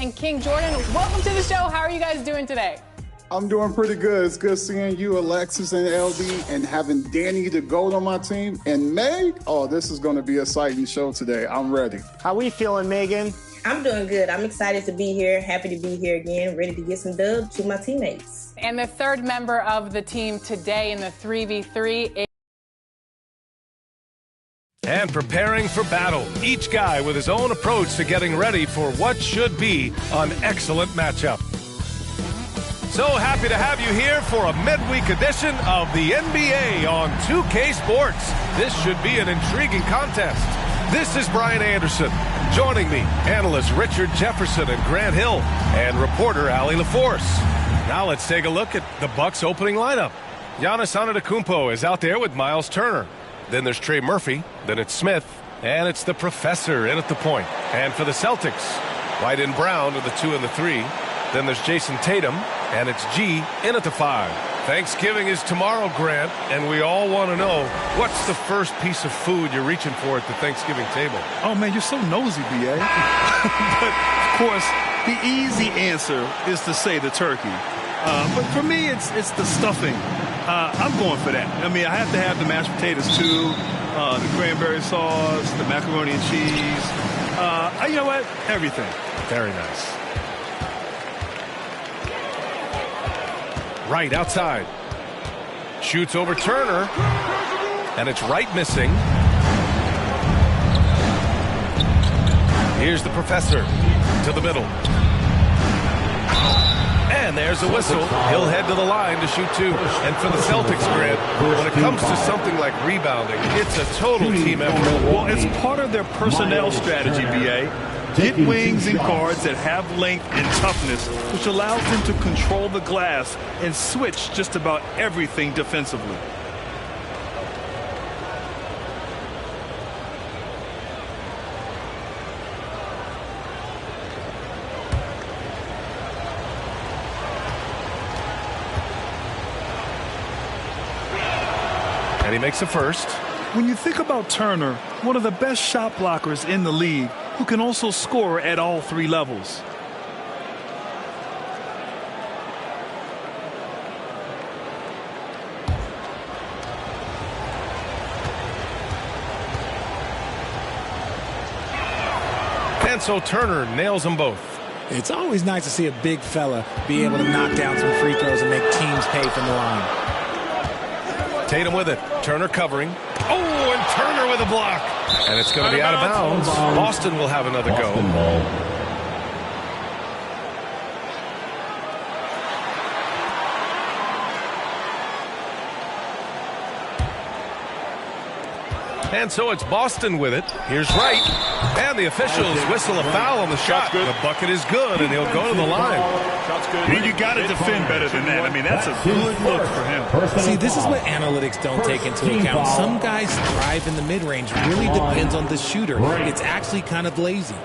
and King Jordan. Welcome to the show. How are you guys doing today? I'm doing pretty good. It's good seeing you, Alexis and LB, and having Danny the GOAT on my team. And Meg, oh, this is going to be an exciting show today. I'm ready. How we feeling, Megan? I'm doing good. I'm excited to be here. Happy to be here again. Ready to get some dubs to my teammates. And the third member of the team today in the 3v3 and preparing for battle. Each guy with his own approach to getting ready for what should be an excellent matchup. So happy to have you here for a midweek edition of the NBA on 2K Sports. This should be an intriguing contest. This is Brian Anderson. Joining me, analysts Richard Jefferson and Grant Hill, and reporter Allie LaForce. Now let's take a look at the Bucks' opening lineup. Giannis Antetokounmpo is out there with Miles Turner. Then there's Trey Murphy. Then it's Smith. And it's the professor in at the point. And for the Celtics, White and Brown are the 2 and the 3. Then there's Jason Tatum. And it's G in at the 5. Thanksgiving is tomorrow, Grant. And we all want to know, what's the first piece of food you're reaching for at the Thanksgiving table? Oh, man, you're so nosy, B.A. But, of course, the easy answer is to say the turkey. But for me, it's the stuffing. I'm going for that. I mean, I have to have the mashed potatoes, too, the cranberry sauce, the macaroni and cheese. You know what? Everything. Very nice. Right outside. Shoots over Turner. And it's Wright missing. Here's the professor to the middle. And there's a whistle. He'll head to the line to shoot 2. And for the Celtics, Grant, when it comes to something like rebounding, it's a total team effort. Well, it's part of their personnel strategy, B.A. Get wings and guards that have length and toughness, which allows them to control the glass and switch just about everything defensively. And he makes a first. When you think about Turner, one of the best shot blockers in the league, who can also score at all 3 levels. And so Turner nails them both. It's always nice to see a big fella be able to knock down some free throws and make teams pay from the line. Tatum with it. Turner covering. Oh, and Turner with a block. And it's going to be out of bounds. Boston will have another go. And so it's Boston with it. Here's Wright. And the officials whistle a foul on the shot. The bucket is good, and he'll go to the line. I mean, you got to defend better than that. I mean, that's a good look for him. See, this is what analytics don't take into account. Some guys thrive in the mid-range. Really depends on the shooter. It's actually kind of lazy.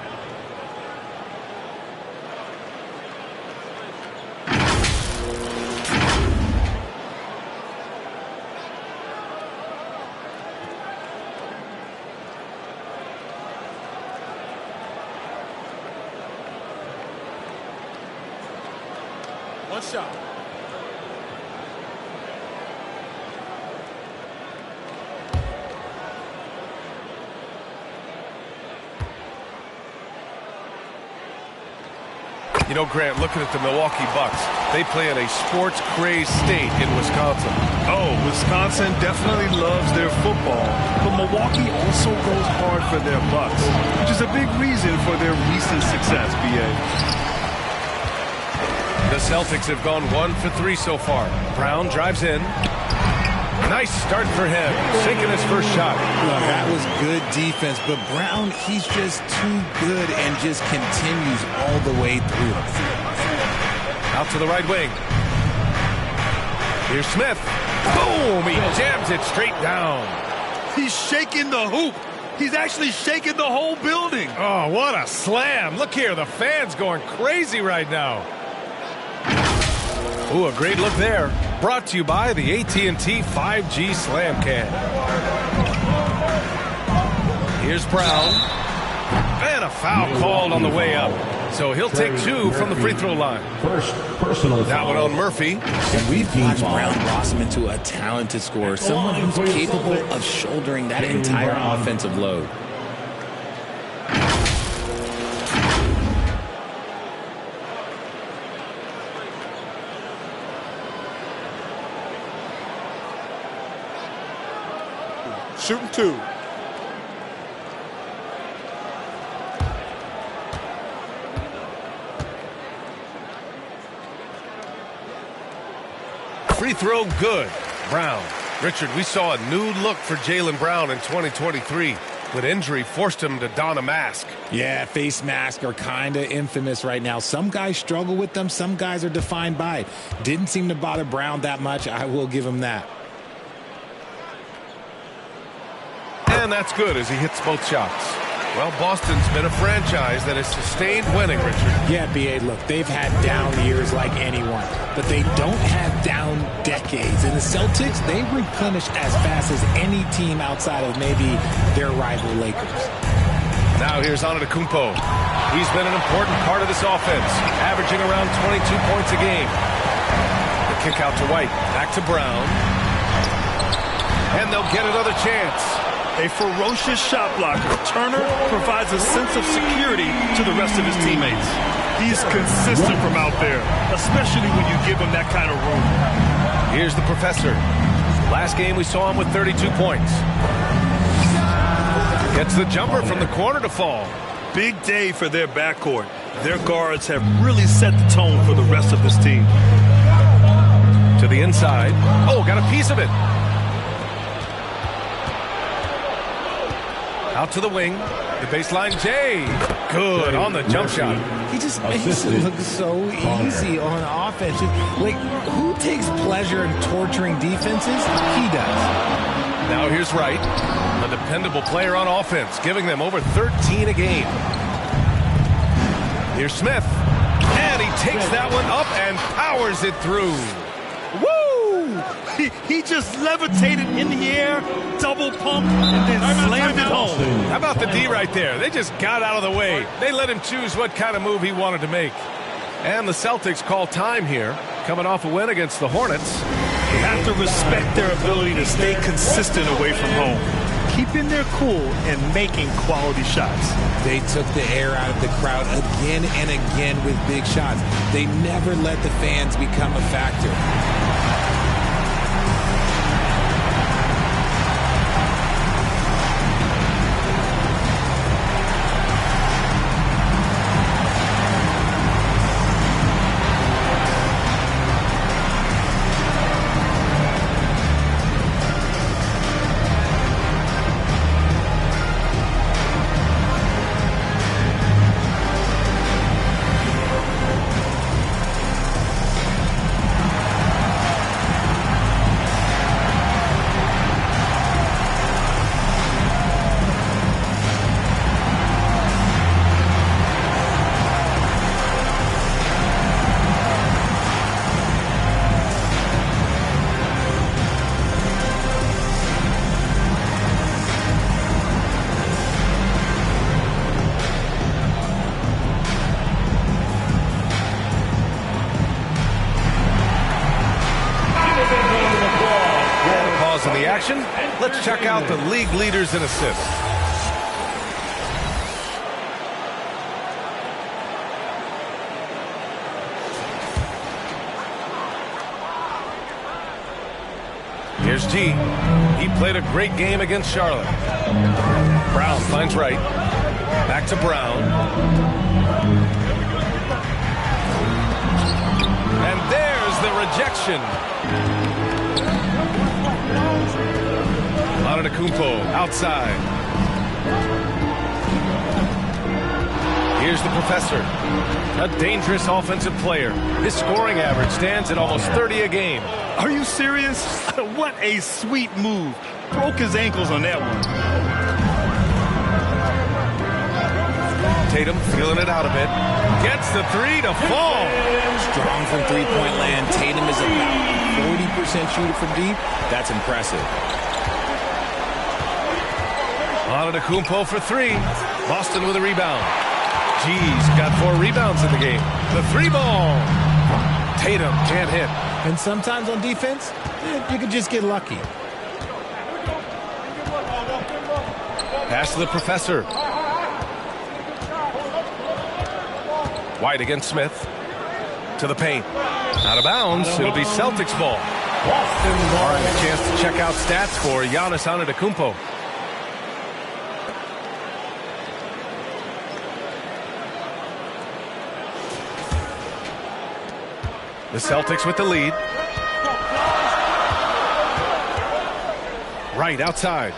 One shot. You know, Grant, looking at the Milwaukee Bucks, they play in a sports-crazed state in Wisconsin. Oh, Wisconsin definitely loves their football, but Milwaukee also goes hard for their Bucks, which is a big reason for their recent success, B.A. The Celtics have gone 1 for 3 so far. Brown drives in. Nice start for him, sinking his first shot. That was good defense, but Brown, he's just too good and just continues all the way through. Out to the right wing. Here's Smith. Boom! He jams it straight down. He's shaking the hoop. He's actually shaking the whole building. Oh, what a slam. Look here, the fans going crazy right now. Ooh, a great look there. Brought to you by the AT&T 5G Slam Can. Here's Brown. And a foul called on the way up. So he'll take 2 from the free throw line. First personal That one on Murphy. And we've watched Brown blossom into a talented scorer, someone who's capable of shouldering that entire offensive load. Shooting 2. Free throw good. Brown. Richard, we saw a new look for Jaylen Brown in 2023. But injury forced him to don a mask. Yeah, face masks are kind of infamous right now. Some guys struggle with them. Some guys are defined by it. Didn't seem to bother Brown that much. I will give him that. And that's good as he hits both shots. Well, Boston's been a franchise that has sustained winning, Richard. Yeah, B.A., look, they've had down years like anyone, but they don't have down decades. And the Celtics, they replenish as fast as any team outside of maybe their rival Lakers. Now here's Antetokounmpo. He's been an important part of this offense, averaging around 22 points a game. The kick out to White, back to Brown. And they'll get another chance. A ferocious shot blocker, Turner provides a sense of security to the rest of his teammates. He's consistent from out there, especially when you give him that kind of room. Here's the professor. Last game we saw him with 32 points. Gets the jumper from the corner to fall. Big day for their backcourt. Their guards have really set the tone for the rest of this team. To the inside. Oh, got a piece of it. Out to the wing. The baseline, Jay. Good on the jump shot. He just makes it look so easy on offense. Like, who takes pleasure in torturing defenses? He does. Now here's Wright, a dependable player on offense, giving them over 13 a game. Here's Smith. And he takes that one up and powers it through. Woo! He just levitated in the air, double pumped, and then slammed it home. How about the D right there? They just got out of the way. They let him choose what kind of move he wanted to make. And the Celtics call time here, coming off a win against the Hornets. You have to respect their ability to stay consistent away from home, keeping their cool and making quality shots. They took the air out of the crowd again and again with big shots. They never let the fans become a factor. In the action, let's check out the league leaders in assists. Here's G. He played a great game against Charlotte. Brown finds Wright. Back to Brown. And there's the rejection. Antetokounmpo outside. Here's the professor, a dangerous offensive player. His scoring average stands at almost 30 a game. Are you serious? What a sweet move. Broke his ankles on that one. Tatum feeling it out a bit. Gets the three to fall. Strong from three-point land. Tatum is about 40% shooter from deep. That's impressive. Antetokounmpo for three. Boston with a rebound. G G's got 4 rebounds in the game. The 3-ball. Tatum can't hit. And sometimes on defense, you can just get lucky. Pass to the professor. White against Smith. To the paint. Out of bounds. It'll be Celtics ball. All right, a chance to check out stats for Giannis Antetokounmpo. The Celtics with the lead. Right outside.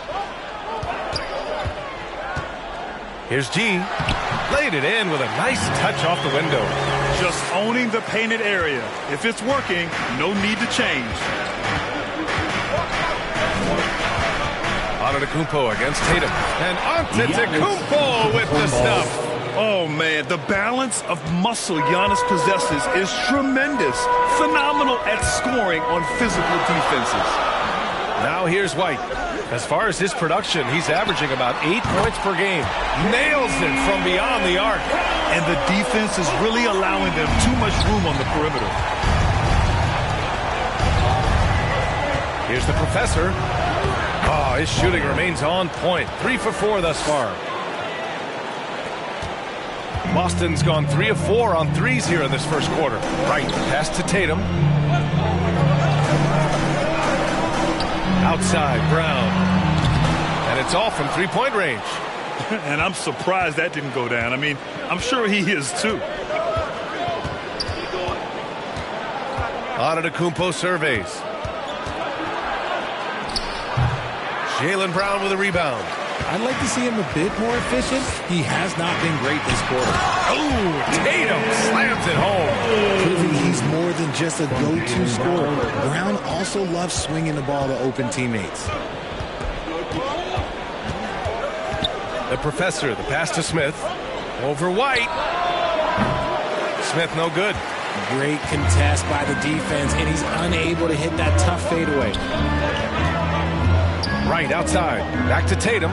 Here's G. Laid it in with a nice touch off the window. Just owning the painted area. If it's working, no need to change. Antetokounmpo against Tatum. And Antetokounmpo with the stuff. Oh, man, the balance of muscle Giannis possesses is tremendous. Phenomenal at scoring on physical defenses. Now here's White. As far as his production, he's averaging about 8 points per game. Nails it from beyond the arc. And the defense is really allowing them too much room on the perimeter. Here's the professor. Oh, his shooting remains on point. 3 for 4 thus far. Boston's gone 3 of 4 on threes here in this first quarter. Right, pass to Tatum. Outside, Brown. And it's off from 3-point range. And I'm surprised that didn't go down. I mean, I'm sure he is too. Antetokounmpo surveys. Jaylen Brown with a rebound. I'd like to see him a bit more efficient. He has not been great this quarter. Oh, Tatum slams it home. Proving he's more than just a go-to scorer. Brown also loves swinging the ball to open teammates. The professor, the pass to Smith. Over White. Smith no good. Great contest by the defense, and he's unable to hit that tough fadeaway. Right outside. Back to Tatum.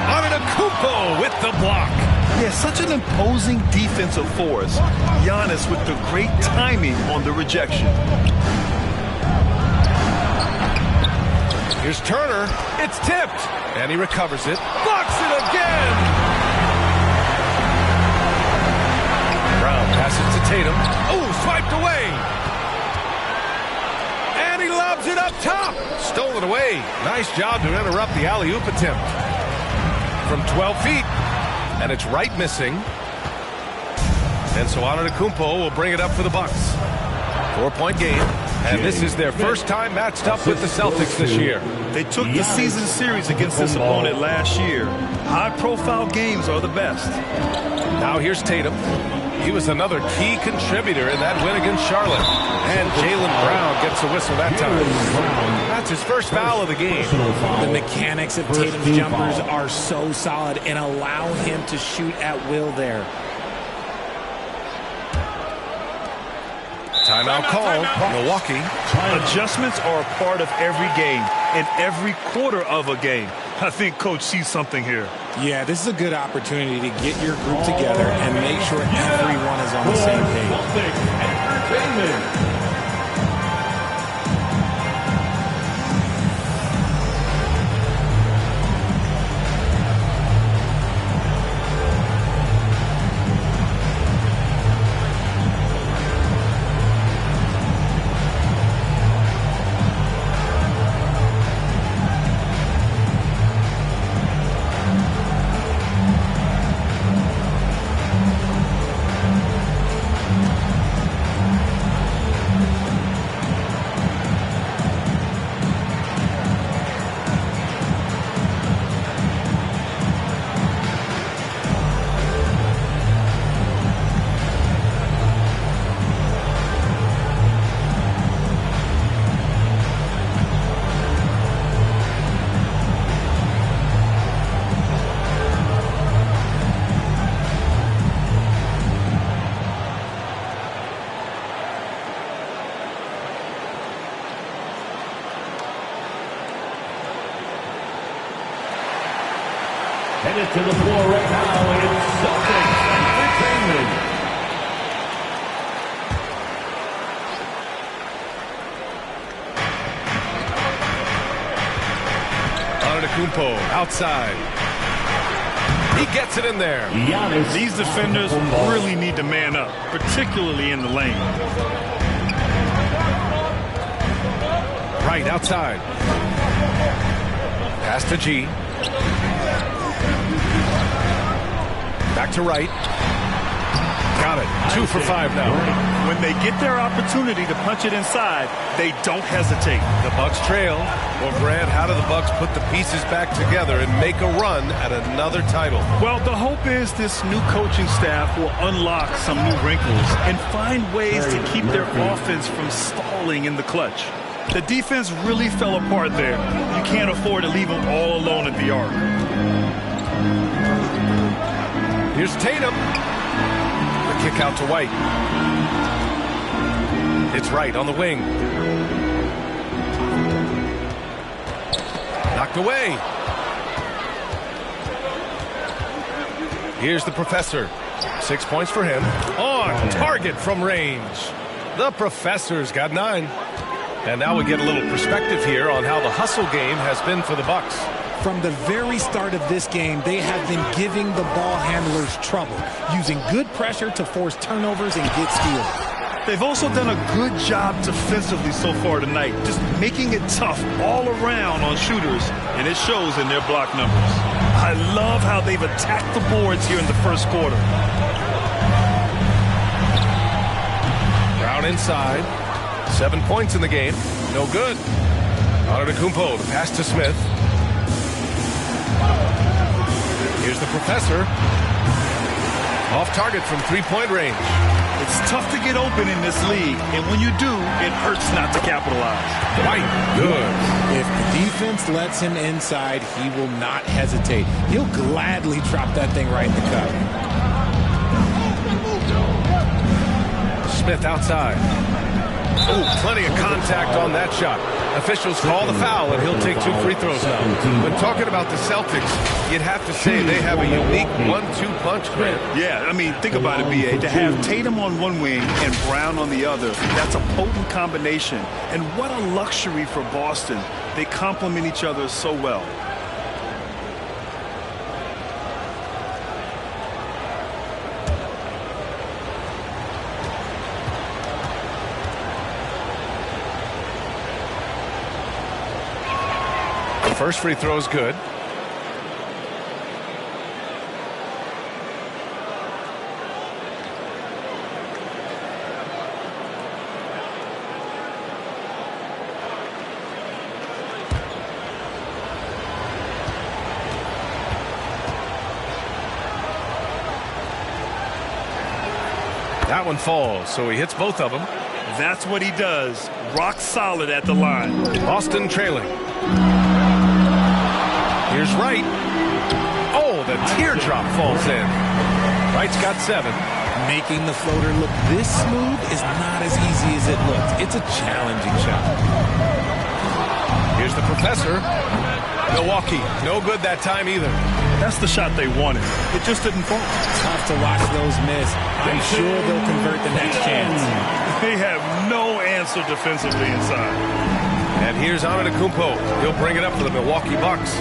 Antetokounmpo with the block. Yeah, such an imposing defensive force. Giannis with the great timing on the rejection. Here's Turner. It's tipped. And he recovers it. Blocks it again. Brown passes to Tatum. Oh, swiped away. And he lobs it up top. Stolen away. Nice job to interrupt the alley-oop attempt. From 12 feet. And it's right missing. And so Antetokounmpo will bring it up for the Bucks. 4-point game. And this is their first time matched up with the Celtics this year. They took the season series against this opponent last year. High-profile games are the best. Now here's Tatum. He was another key contributor in that win against Charlotte. And Jaylen Brown gets a whistle that time. That's his first foul of the game. The mechanics of Tatum's jumpers are so solid and allow him to shoot at will there. Timeout called. Milwaukee. Adjustments are a part of every game and every quarter of a game. I think Coach sees something here. Yeah, this is a good opportunity to get your group together and make sure everyone is on the same page. To the floor right now, it's Celtics Entertainment. Antetokounmpo outside. He gets it in there. Giannis. These defenders really need to man up, particularly in the lane. Right outside. Pass to G. Back to right. Got it. 2 for 5 now. When they get their opportunity to punch it inside, they don't hesitate. The Bucks trail. Well, Brad, how do the Bucks put the pieces back together and make a run at another title? Well, the hope is this new coaching staff will unlock some new wrinkles and find ways to keep their offense from stalling in the clutch. The defense really fell apart there. You can't afford to leave them all alone at the arc. Here's Tatum. The kick out to White. It's Wright on the wing. Knocked away. Here's the Professor. 6 points for him. On target from range. The Professor's got 9. And now we get a little perspective here on how the hustle game has been for the Bucks. From the very start of this game, they have been giving the ball handlers trouble, using good pressure to force turnovers and get steals. They've also done a good job defensively so far tonight, just making it tough all around on shooters, and it shows in their block numbers. I love how they've attacked the boards here in the first quarter. Brown inside. 7 points in the game. No good. Antetokounmpo, the pass to Smith. Here's the Professor. Off target from three-point range. It's tough to get open in this league, and when you do, it hurts not to capitalize. White, good. If the defense lets him inside, he will not hesitate. He'll gladly drop that thing right in the cup. Smith outside. Oh, plenty of contact on that shot. Officials call the foul, and he'll take 2 free throws now. When talking about the Celtics, you'd have to say they have a unique 1-2 punch, Grant. Yeah, I mean, think about it, B.A. To have Tatum on one wing and Brown on the other, that's a potent combination. And what a luxury for Boston. They complement each other so well. First free throw is good. That one falls, so he hits both of them. That's what he does. Rock solid at the line. Boston trailing. Here's Wright. Oh, the teardrop falls in. Wright's got 7. Making the floater look this smooth is not as easy as it looks. It's a challenging shot. Here's the Professor. Milwaukee, no good that time either. That's the shot they wanted. It just didn't fall. Tough to watch those miss. I'm sure they'll convert the next chance. They have no answer defensively inside. And here's Antetokounmpo. He'll bring it up for the Milwaukee Bucks.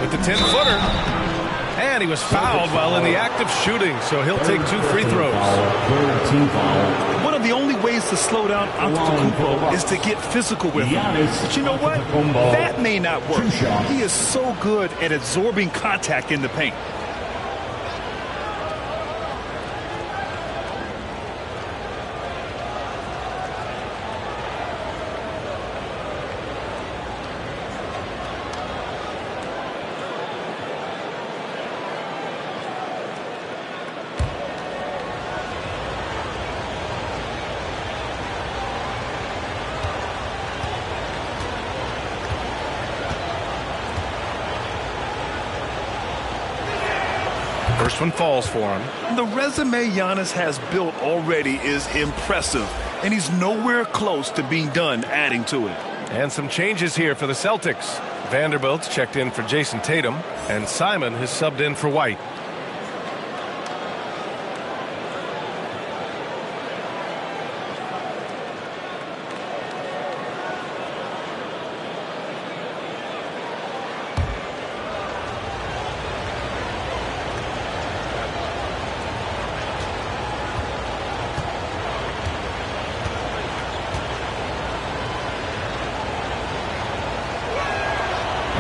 With the 10-footer. And he was fouled while in the act of shooting, so he'll take 2 free throws. One of the only ways to slow down Antetokounmpo is to get physical with him. But you know what? That may not work. He is so good at absorbing contact in the paint. First one falls for him. The resume Giannis has built already is impressive, and he's nowhere close to being done adding to it. And some changes here for the Celtics. Vanderbilt's checked in for Jason Tatum, and Simon has subbed in for White.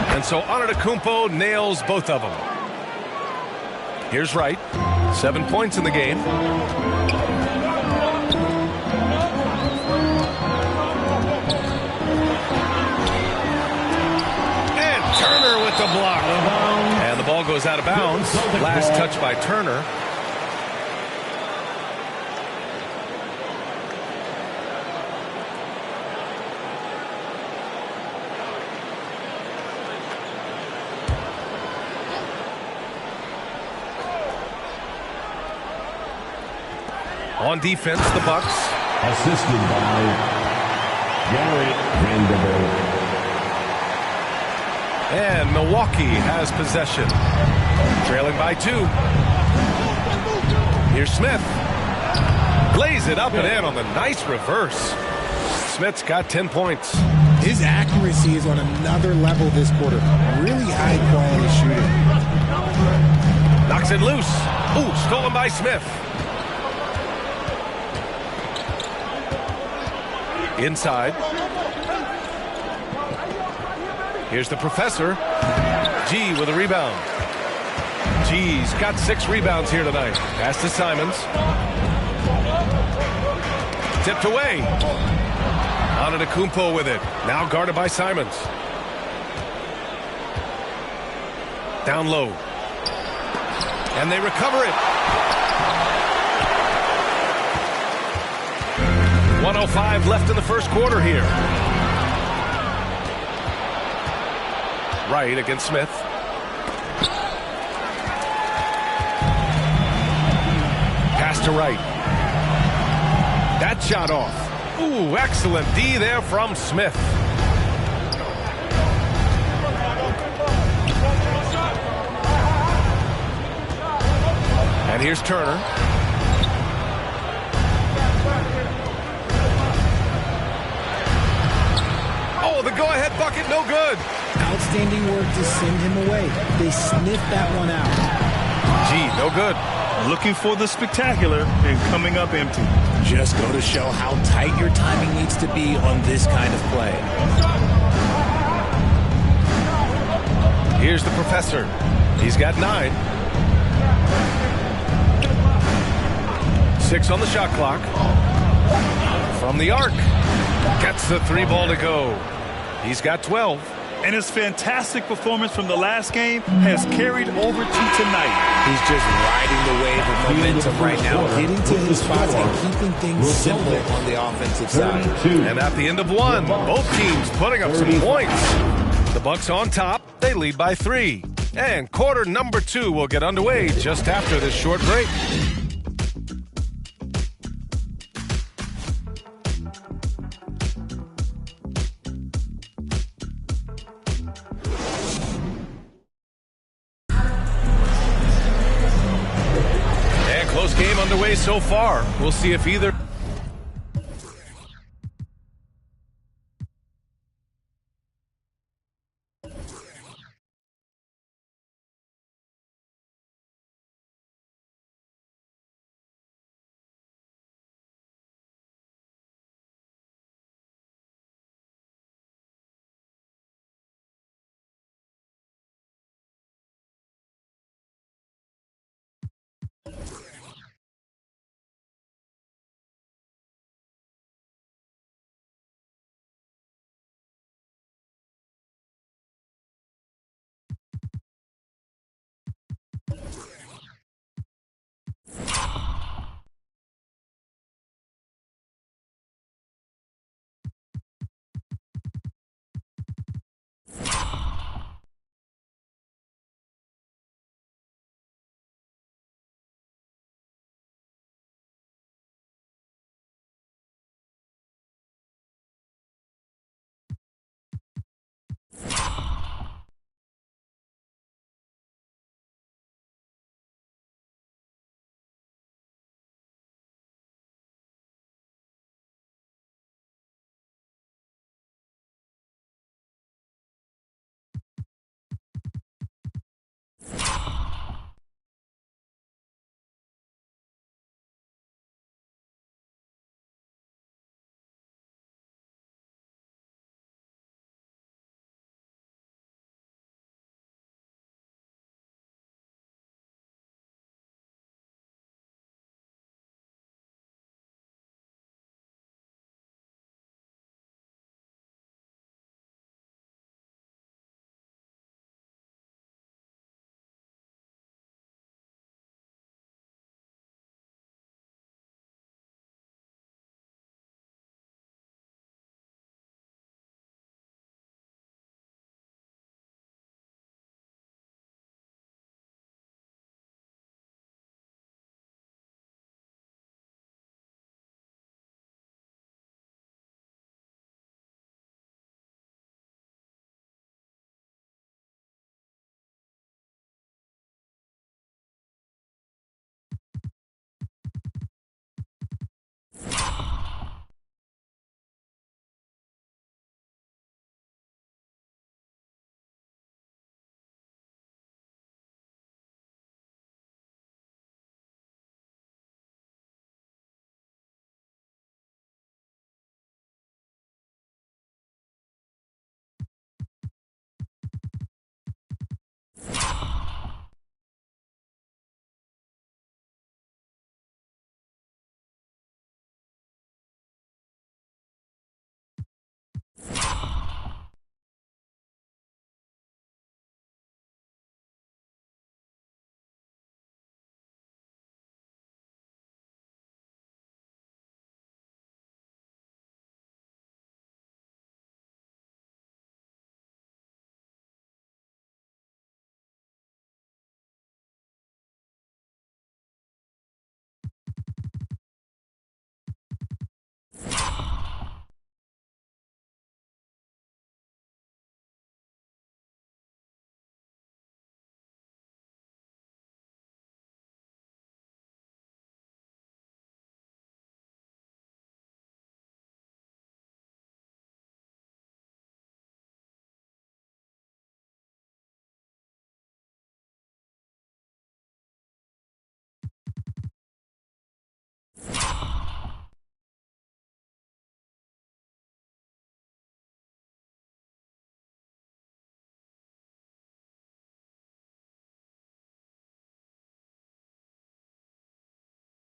And so Antetokounmpo nails both of them. Here's Wright. 7 points in the game. And Turner with the block. And the ball goes out of bounds. Last touch by Turner. On defense, the Bucks. Assisted by Garrett Vanderbilt. And Milwaukee has possession. Trailing by 2. Here's Smith. Lays it up and in on the nice reverse. Smith's got 10 points. His accuracy is on another level this quarter. Really high quality shooting. Knocks it loose. Ooh, stolen by Smith. Inside. Here's the professor. G with a rebound. G's got 6 rebounds here tonight. Pass to Simons. Tipped away. Antetokounmpo with it. Now guarded by Simons. Down low. And they recover it. 1:05 left in the first quarter here. Wright against Smith. Pass to Wright. That shot off. Ooh, excellent D there from Smith. And here's Turner. The go-ahead bucket, no good. Outstanding work to send him away. They sniffed that one out. Gee, no good. Looking for the spectacular and coming up empty. Just go to show how tight your timing needs to be on this kind of play. Here's the professor. He's got 9. 6 on the shot clock. From the arc. Gets the 3 ball to go. He's got 12. And his fantastic performance from the last game has carried over to tonight. He's just riding the wave of momentum right now, getting to his spots and keeping things simple on the offensive side. And at the end of 1, both teams putting up some points. The Bucks on top. They lead by 3. And quarter number 2 will get underway just after this short break. Game underway so far. We'll see if either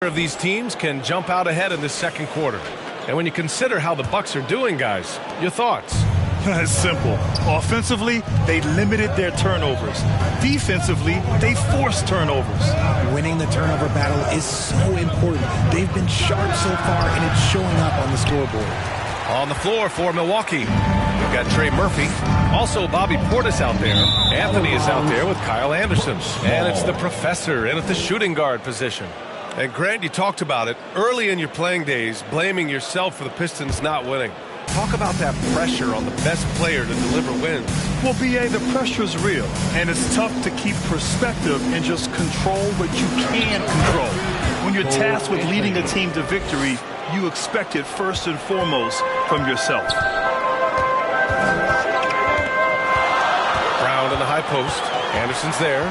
of these teams can jump out ahead in this second quarter. And when you consider how the Bucks are doing, guys, your thoughts? It's simple. Offensively, they limited their turnovers. Defensively, they forced turnovers. Winning the turnover battle is so important. They've been sharp so far, and it's showing up on the scoreboard. On the floor for Milwaukee, we've got Trey Murphy. Also, Bobby Portis out there. Anthony is out there with Kyle Anderson. And it's the professor in at the shooting guard position. And Grant, you talked about it early in your playing days, blaming yourself for the Pistons not winning. Talk about that pressure on the best player to deliver wins. Well, B.A., the pressure is real, and it's tough to keep perspective and just control what you can control. When you're tasked with leading a team to victory, you expect it first and foremost from yourself. Brown in the high post. Anderson's there.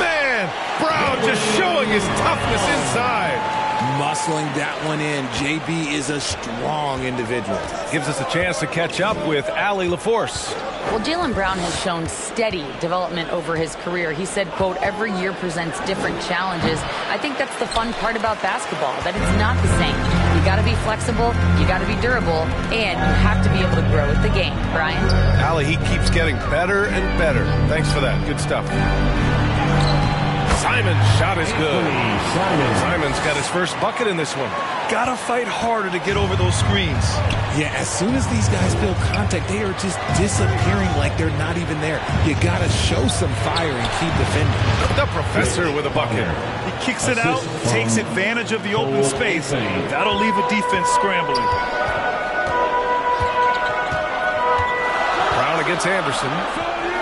Man, Brown just showing his toughness inside. Muscling that one in. JB is a strong individual. Gives us a chance to catch up with Allie LaForce. Well, Jaylen Brown has shown steady development over his career. He said, quote, every year presents different challenges. I think that's the fun part about basketball, that it's not the same. You got to be flexible, you got to be durable, and you have to be able to grow with the game. Brian? Allie, he keeps getting better and better. Thanks for that. Good stuff. Simon's shot is good. Simon's got his first bucket in this one. Gotta fight harder to get over those screens. Yeah, as soon as these guys build contact, they are just disappearing like they're not even there. You gotta show some fire and keep defending. The professor with a bucket. He kicks it out, takes advantage of the open space. That'll leave a defense scrambling. Brown against Anderson.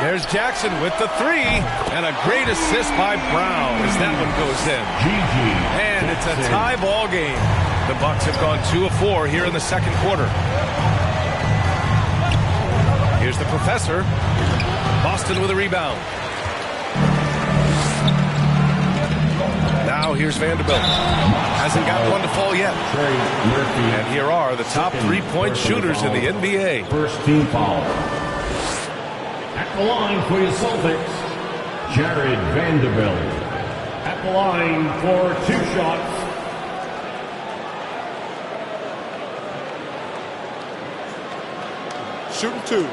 There's Jackson with the three, and a great assist by Brown as that one goes in. And it's a tie ball game. The Bucks have gone 2 of 4 here in the second quarter. Here's the professor. Boston with a rebound. Now here's Vanderbilt. Hasn't got one to fall yet. And here are the top 3-point shooters in the NBA. First team foul. At the line for your Celtics, Jared Vanderbilt. At the line for 2 shots. Shooting 2.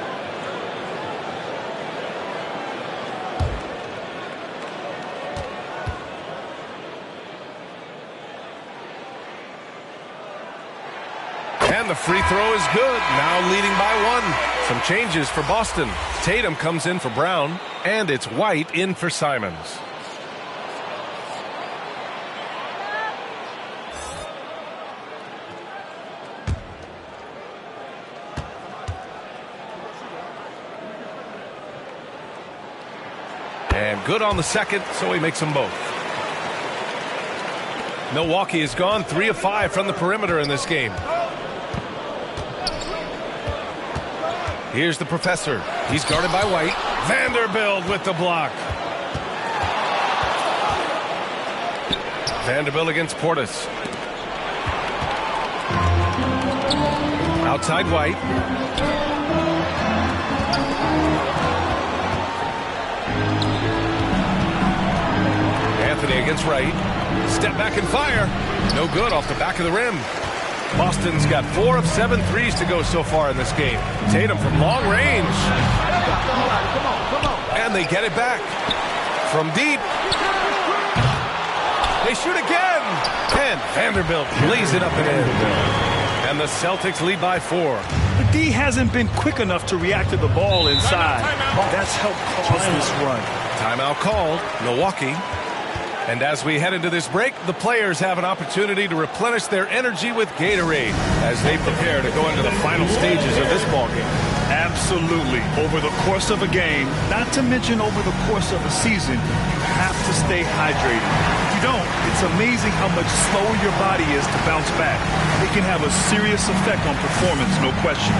And the free throw is good. Now leading by 1. Some changes for Boston. Tatum comes in for Brown, and it's White in for Simons. And good on the second, so he makes them both. Milwaukee has gone 3 of 5 from the perimeter in this game. Here's the professor. He's guarded by White. Vanderbilt with the block. Vanderbilt against Portis. Outside White. Anthony against Wright. Step back and fire. No good off the back of the rim. Boston's got 4 of 7 threes to go so far in this game. Tatum from long range. And they get it back. From deep. They shoot again. And Vanderbilt lays it up and in. And the Celtics lead by 4. The D hasn't been quick enough to react to the ball inside. That's helped cause this run. Timeout called. Milwaukee. And as we head into this break, the players have an opportunity to replenish their energy with Gatorade as they prepare to go into the final stages of this ballgame. Absolutely. Over the course of a game, not to mention over the course of a season, you have to stay hydrated. If you don't, it's amazing how much slower your body is to bounce back. It can have a serious effect on performance, no question.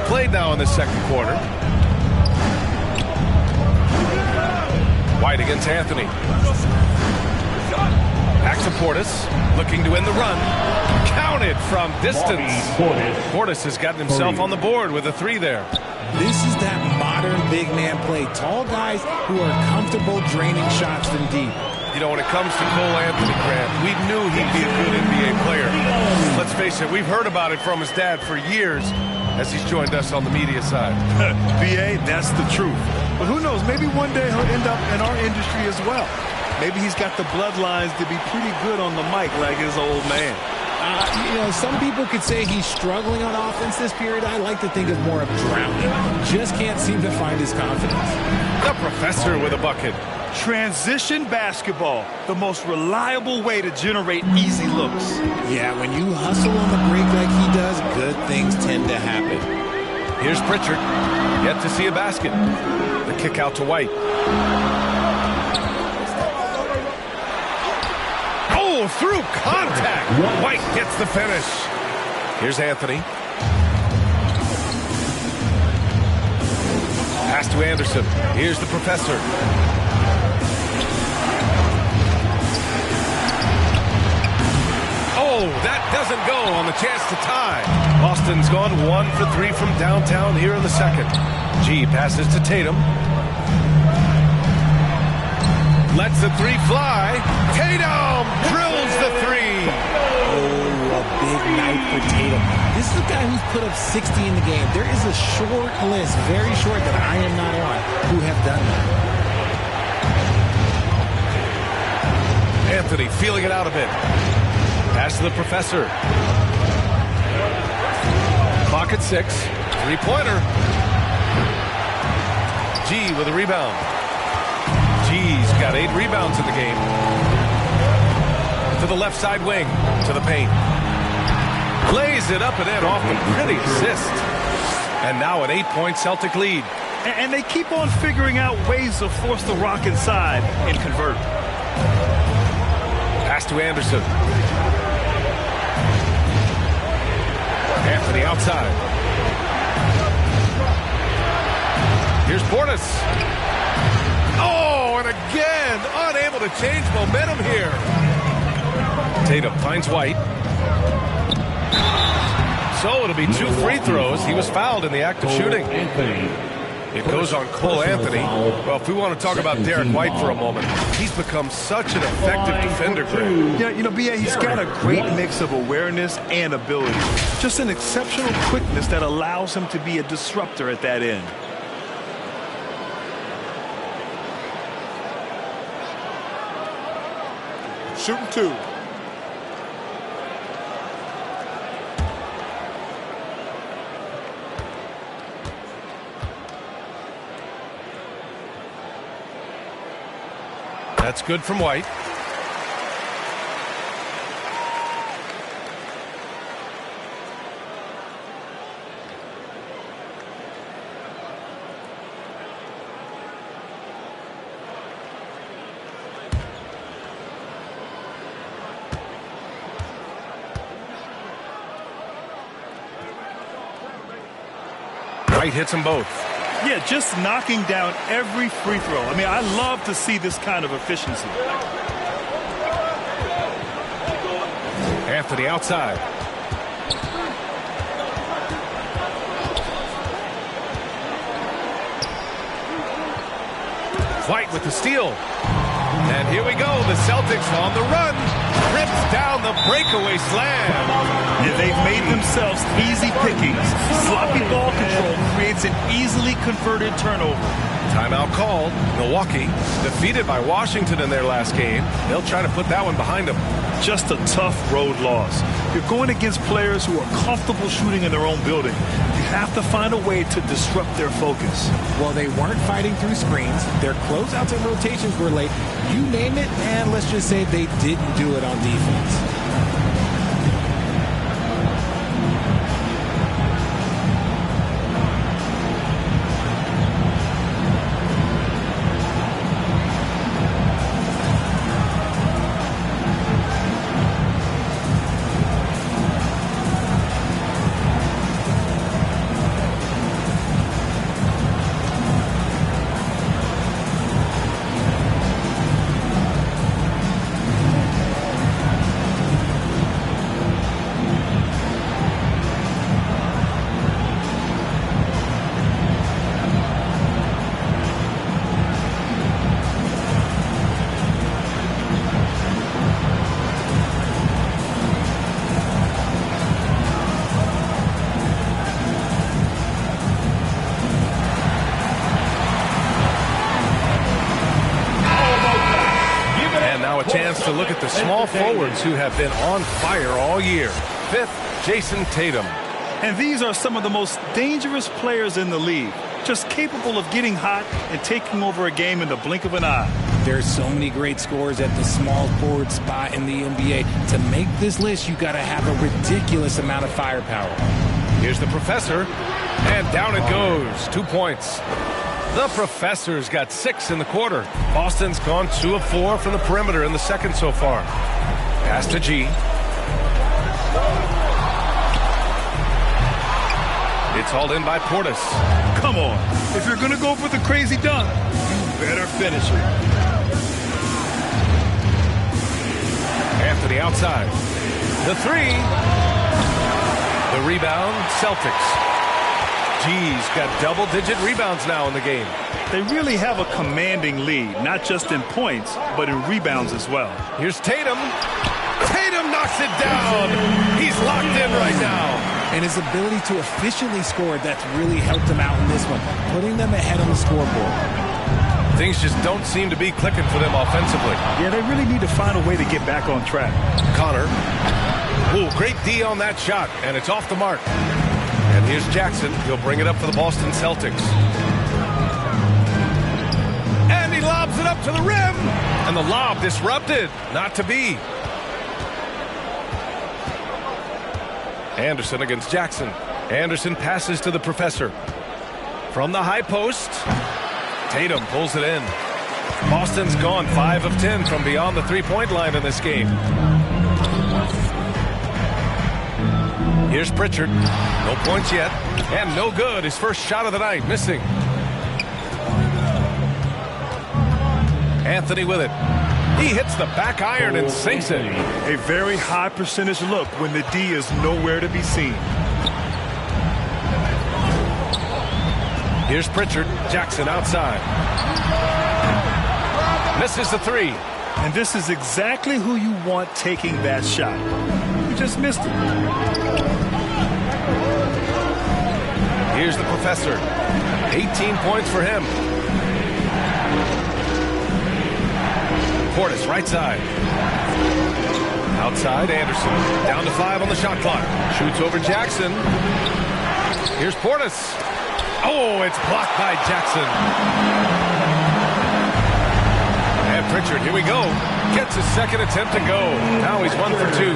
played now in the second quarter. White against Anthony. Back to Portis, looking to end the run. Counted from distance. Portis has gotten himself on the board with a 3 there. This is that modern big man play. Tall guys who are comfortable draining shots from deep. You know, when it comes to Cole Anthony, Grant, we knew he'd be a good NBA player. Let's face it, we've heard about it from his dad for years as he's joined us on the media side. BA, that's the truth. But who knows, maybe one day he'll end up in our industry as well. Maybe he's got the bloodlines to be pretty good on the mic like his old man. You know, some people could say he's struggling on offense this period. I like to think of more of drowning. Just can't seem to find his confidence. The professor with a bucket. Transition basketball, the most reliable way to generate easy looks. Yeah, when you hustle on the break like he does, good things tend to happen. Here's Pritchard. Yet to see a basket. The kick out to White. Oh, through contact. White gets the finish. Here's Anthony. Pass to Anderson. Here's the professor. Oh, that doesn't go on the chance to tie. Boston's gone 1 for 3 from downtown here in the second. G passes to Tatum. Lets the 3 fly. Tatum drills the 3. Oh, a big night for Tatum. This is a guy who's put up 60 in the game. There is a short list, very short, that I am not on, who have done that. Anthony feeling it out a bit. Pass to the professor. Clock at 6. 3-pointer. G with a rebound. G's got 8 rebounds in the game. To the left side wing. To the paint. Lays it up and in off the pretty assist. And now an 8-point Celtic lead. And they keep on figuring out ways to force the rock inside and convert. Pass to Anderson. Anthony outside. Here's Portis. Oh, and again, unable to change momentum here. Tatum finds White. So it'll be 2 free throws. He was fouled in the act of shooting. It goes on Cole Anthony. Well, if we want to talk about Derek White for a moment, he's become such an effective defender, Grant. Yeah, you know, B.A., he's got a great mix of awareness and ability. Just an exceptional quickness that allows him to be a disruptor at that end. Shooting 2. That's good from White. White hits them both. Yeah, just knocking down every free throw. I mean, I love to see this kind of efficiency. Anthony outside. White with the steal. And here we go. The Celtics on the run. Rips down the breakaway slam. Yeah, they've made themselves easy pickings. Sloppy ball control creates an easily converted turnover. Timeout called. Milwaukee defeated by Washington in their last game. They'll try to put that one behind them. Just a tough road loss. You're going against players who are comfortable shooting in their own building. You have to find a way to disrupt their focus. Well, they weren't fighting through screens. Their closeouts and rotations were late. You name it, and let's just say they didn't do it on defense. closer look at the small forwards who have been on fire all year. 5th, Jason Tatum. And these are some of the most dangerous players in the league, just capable of getting hot and taking over a game in the blink of an eye. There's so many great scorers at the small forward spot in the NBA. To make this list, you got to have a ridiculous amount of firepower. Here's the professor, and down it goes. 2 points. The professor's got 6 in the quarter. Boston's gone 2 of 4 from the perimeter in the second so far. Pass to G. It's hauled in by Portis. Come on. If you're going to go for the crazy dunk, you better finish it. Anthony outside. The 3. The rebound, Celtics. G's got double-digit rebounds now in the game. They really have a commanding lead, not just in points, but in rebounds as well. Here's Tatum. Tatum knocks it down. He's locked in right now. And his ability to efficiently score, that's really helped him out in this one, putting them ahead on the scoreboard. Things just don't seem to be clicking for them offensively. Yeah, they really need to find a way to get back on track. Connor. Ooh, great D on that shot, and it's off the mark. And here's Jackson. He'll bring it up for the Boston Celtics. And he lobs it up to the rim. And the lob disrupted. Not to be. Anderson against Jackson. Anderson passes to the professor. From the high post, Tatum pulls it in. Boston's gone 5 of 10 from beyond the three-point line in this game. Here's Pritchard. No points yet. And no good. His first shot of the night. Missing. Anthony with it. He hits the back iron and sinks it. A very high percentage look when the D is nowhere to be seen. Here's Pritchard. Jackson outside. Misses the 3. And this is exactly who you want taking that shot. You just missed it. Here's the professor. 18 points for him. Portis, right side. Outside, Anderson. Down to 5 on the shot clock. Shoots over Jackson. Here's Portis. Oh, it's blocked by Jackson. And Pritchard, here we go. Gets his second attempt to go. Now he's 1 for 2.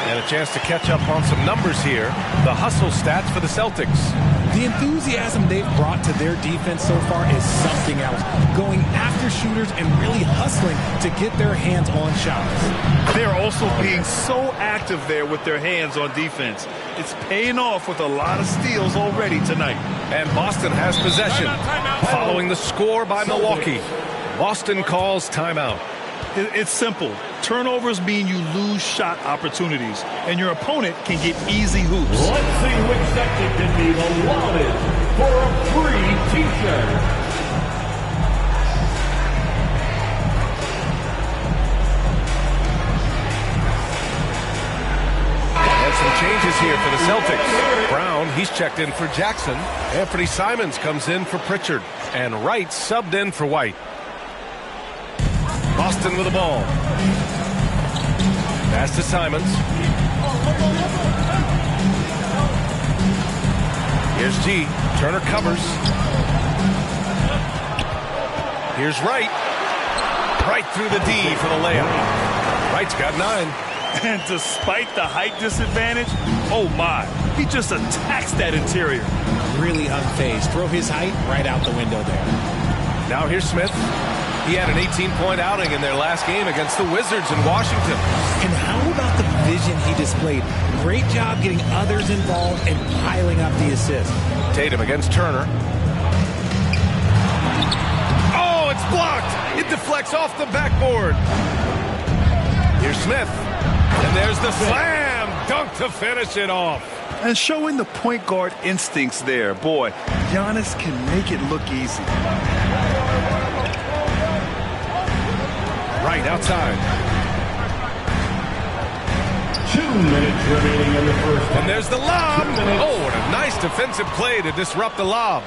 And a chance to catch up on some numbers here. The hustle stats for the Celtics. The enthusiasm they've brought to their defense so far is something else. Going after shooters and really hustling to get their hands on shots. They're also being so active there with their hands on defense. It's paying off with a lot of steals already tonight. And Boston has possession. Following the score by Milwaukee. Boston calls timeout. It's simple. Turnovers mean you lose shot opportunities, and your opponent can get easy hoops. Let's see which section can be allotted for a free T-shirt. And some changes here for the Celtics. Brown, he's checked in for Jackson. Anthony Simons comes in for Pritchard. And Wright subbed in for White. Boston with the ball. Pass to Simons. Here's G. Turner covers. Here's Wright. Right through the D for the layup. Wright's got 9. And despite the height disadvantage, oh my, he just attacks that interior. Really unfazed. Throw his height right out the window there. Now here's Smith. He had an 18-point outing in their last game against the Wizards in Washington. And how about the vision he displayed? Great job getting others involved and piling up the assist. Tatum against Turner. Oh, it's blocked. It deflects off the backboard. Here's Smith. And there's the slam dunk to finish it off. And showing the point guard instincts there. Boy, Giannis can make it look easy. Right outside. 2 minutes remaining in the first half. And there's the lob. Oh, what a nice defensive play to disrupt the lob.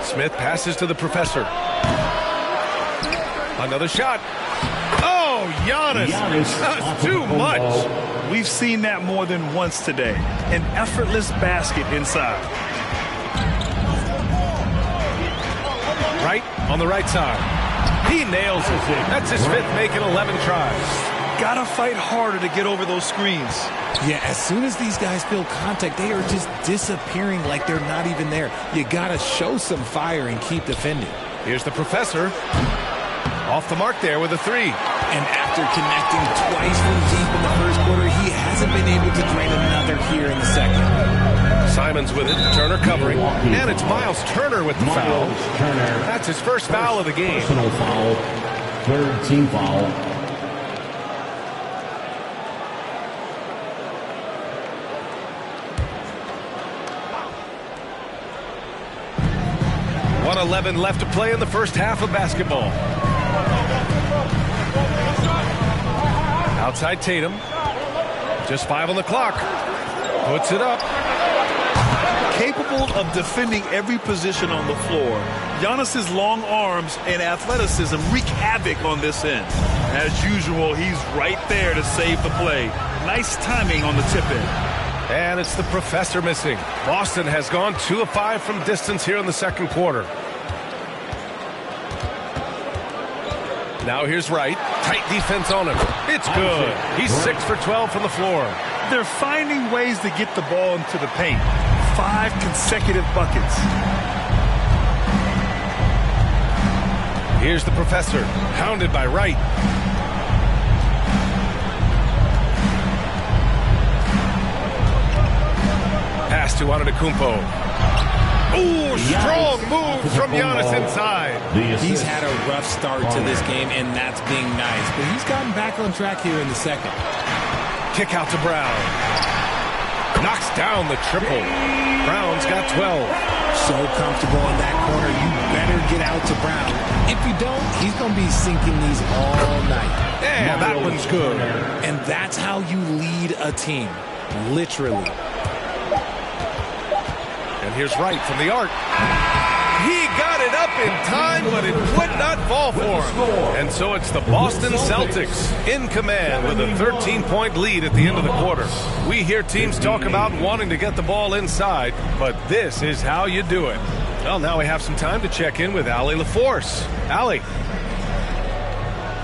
Smith passes to the professor. Another shot. Oh, Giannis. That's too much. We've seen that more than once today. An effortless basket inside. Right on the right side. He nails it. That's his fifth, making 11 tries. Gotta fight harder to get over those screens. Yeah, as soon as these guys feel contact, they are just disappearing like they're not even there. You gotta show some fire and keep defending. Here's the professor. Off the mark there with a three. And after connecting twice from deep in the first quarter, he hasn't been able to drain another here in the second. Simons with it, Turner covering, and it's Miles Turner with the foul. That's his first foul of the game. Personal foul, third team foul. .11 left to play in the first half of basketball. Outside Tatum. Just 5 on the clock. Puts it up. Capable of defending every position on the floor. Giannis's long arms and athleticism wreak havoc on this end. As usual, he's right there to save the play. Nice timing on the tip in. And it's the professor missing. Boston has gone 2 of 5 from distance here in the second quarter. Now here's Wright. Tight defense on him. It's good. He's 6 for 12 from the floor. They're finding ways to get the ball into the paint. 5 consecutive buckets. Here's the professor. Hounded by Wright. Pass to Antetokounmpo. Ooh, strong move from Giannis inside. He's had a rough start to this game, and that's being nice. But he's gotten back on track here in the second. Kick out to Brown. Knocks down the triple. Brown's got 12. So comfortable in that corner, you better get out to Brown. If you don't, he's going to be sinking these all night. Yeah, that one's good. And that's how you lead a team. Literally. And here's Wright from the arc. He got it up in time, but it would not fall for him. And so it's the Boston Celtics in command with a 13-point lead at the end of the quarter. We hear teams talk about wanting to get the ball inside, but this is how you do it. Well, now we have some time to check in with Allie LaForce. Allie.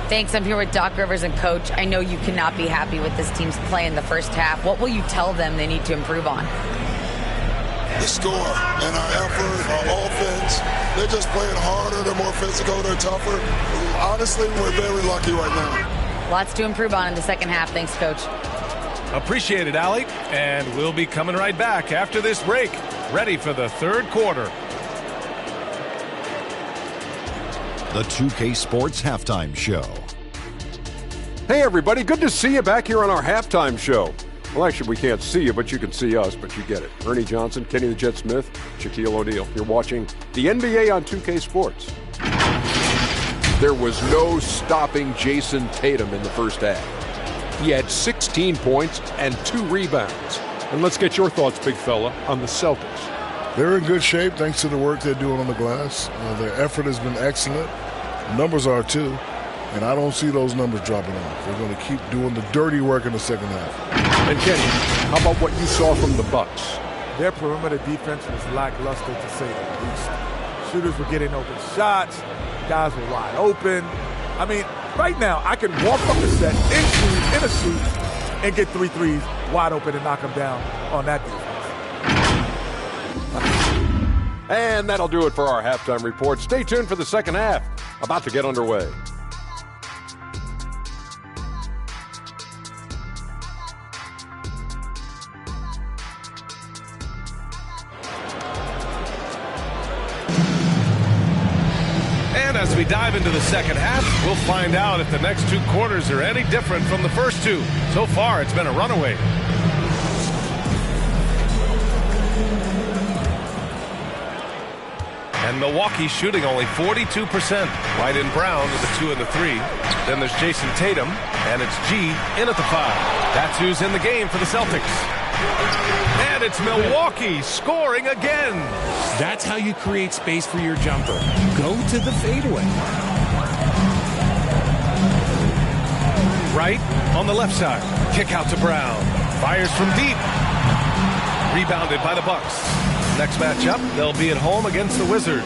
Thanks. I'm here with Doc Rivers and Coach. I know you cannot be happy with this team's play in the first half. What will you tell them they need to improve on? The score and our effort, our offense. They're just playing harder. They're more physical. They're tougher. Honestly, we're very lucky right now. Lots to improve on in the second half. Thanks, Coach. Appreciate it, Allie. And we'll be coming right back after this break. Ready for the third quarter. The 2K Sports Halftime Show. Hey, everybody. Good to see you back here on our halftime show. Well, actually, we can't see you, but you can see us, but you get it. Ernie Johnson, Kenny the Jet Smith, Shaquille O'Neal. You're watching the NBA on 2K Sports. There was no stopping Jason Tatum in the first half. He had 16 points and 2 rebounds. And let's get your thoughts, big fella, on the Celtics. They're in good shape thanks to the work they're doing on the glass. Their effort has been excellent. Numbers are too. And I don't see those numbers dropping off. They're going to keep doing the dirty work in the second half. And Kenny, how about what you saw from the Bucks? Their perimeter defense was lackluster, to say the least. Shooters were getting open shots. Guys were wide open. I mean, right now, I can walk up the set in a suit and get 3 threes wide open and knock them down on that defense. And that'll do it for our halftime report. Stay tuned for the second half. About to get underway. As we dive into the second half, we'll find out if the next 2 quarters are any different from the first 2. So far, it's been a runaway. And Milwaukee shooting only 42%. White and Brown with the 2 and the 3. Then there's Jason Tatum, and it's G in at the 5. That's who's in the game for the Celtics. And it's Milwaukee scoring again. That's how you create space for your jumper. Go to the fadeaway. Right on the left side. Kick out to Brown. Fires from deep. Rebounded by the Bucks. Next matchup, they'll be at home against the Wizards.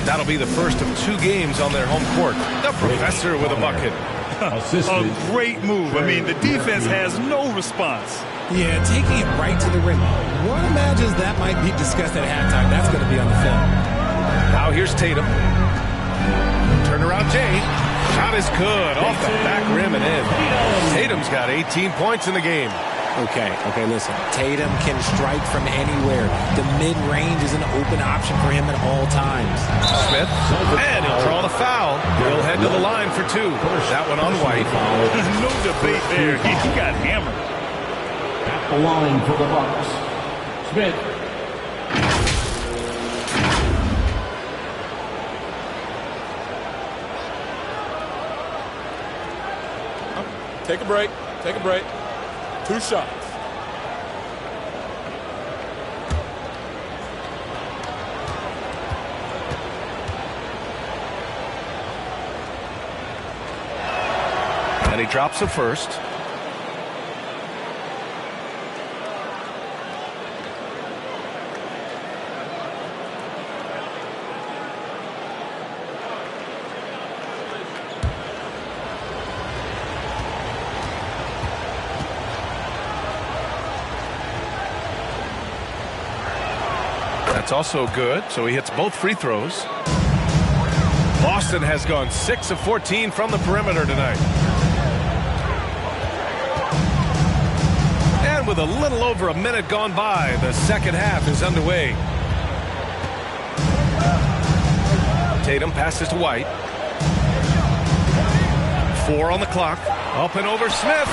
That'll be the first of 2 games on their home court. The Professor with a bucket. A great move. I mean, the defense has no response. Yeah, taking it right to the rim. One imagines that might be discussed at halftime. That's going to be on the film. Now here's Tatum. Turnaround Jay. Shot is good. Off the back rim and in. Tatum's got 18 points in the game. Okay, listen. Tatum can strike from anywhere. The mid-range is an open option for him at all times. Smith, and he'll draw the foul. He'll head to the line for 2. That one on White. No debate there. He got hammered. At the line for the Bucks, Smith. Take a break. Take a break. 2 shots. And he drops the first. That's also good, so he hits both free throws. Boston has gone 6 of 14 from the perimeter tonight. And with a little over a minute gone by, the second half is underway. Tatum passes to White. 4 on the clock. Up and over Smith.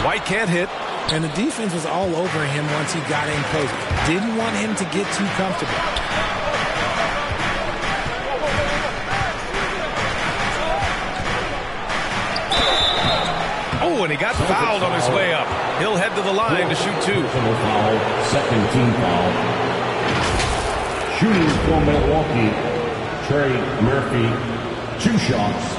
White can't hit. And the defense was all over him once he got in close. Didn't want him to get too comfortable. Oh, and he got fouled on his way up. He'll head to the line to shoot 2. Second team foul. Shooting for Milwaukee, Trey Murphy, 2 shots.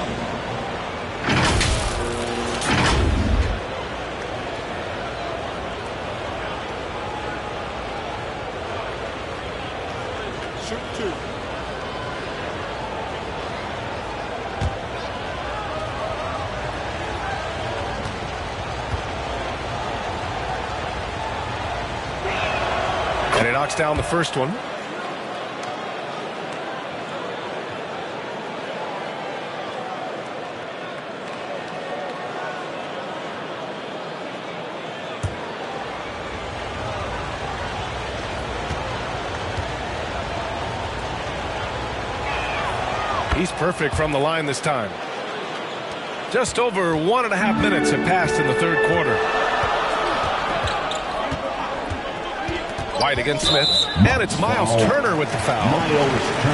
And he knocks down the first one. He's perfect from the line this time. Just over 1.5 minutes have passed in the third quarter. White against Smith, and it's Miles Turner with the foul.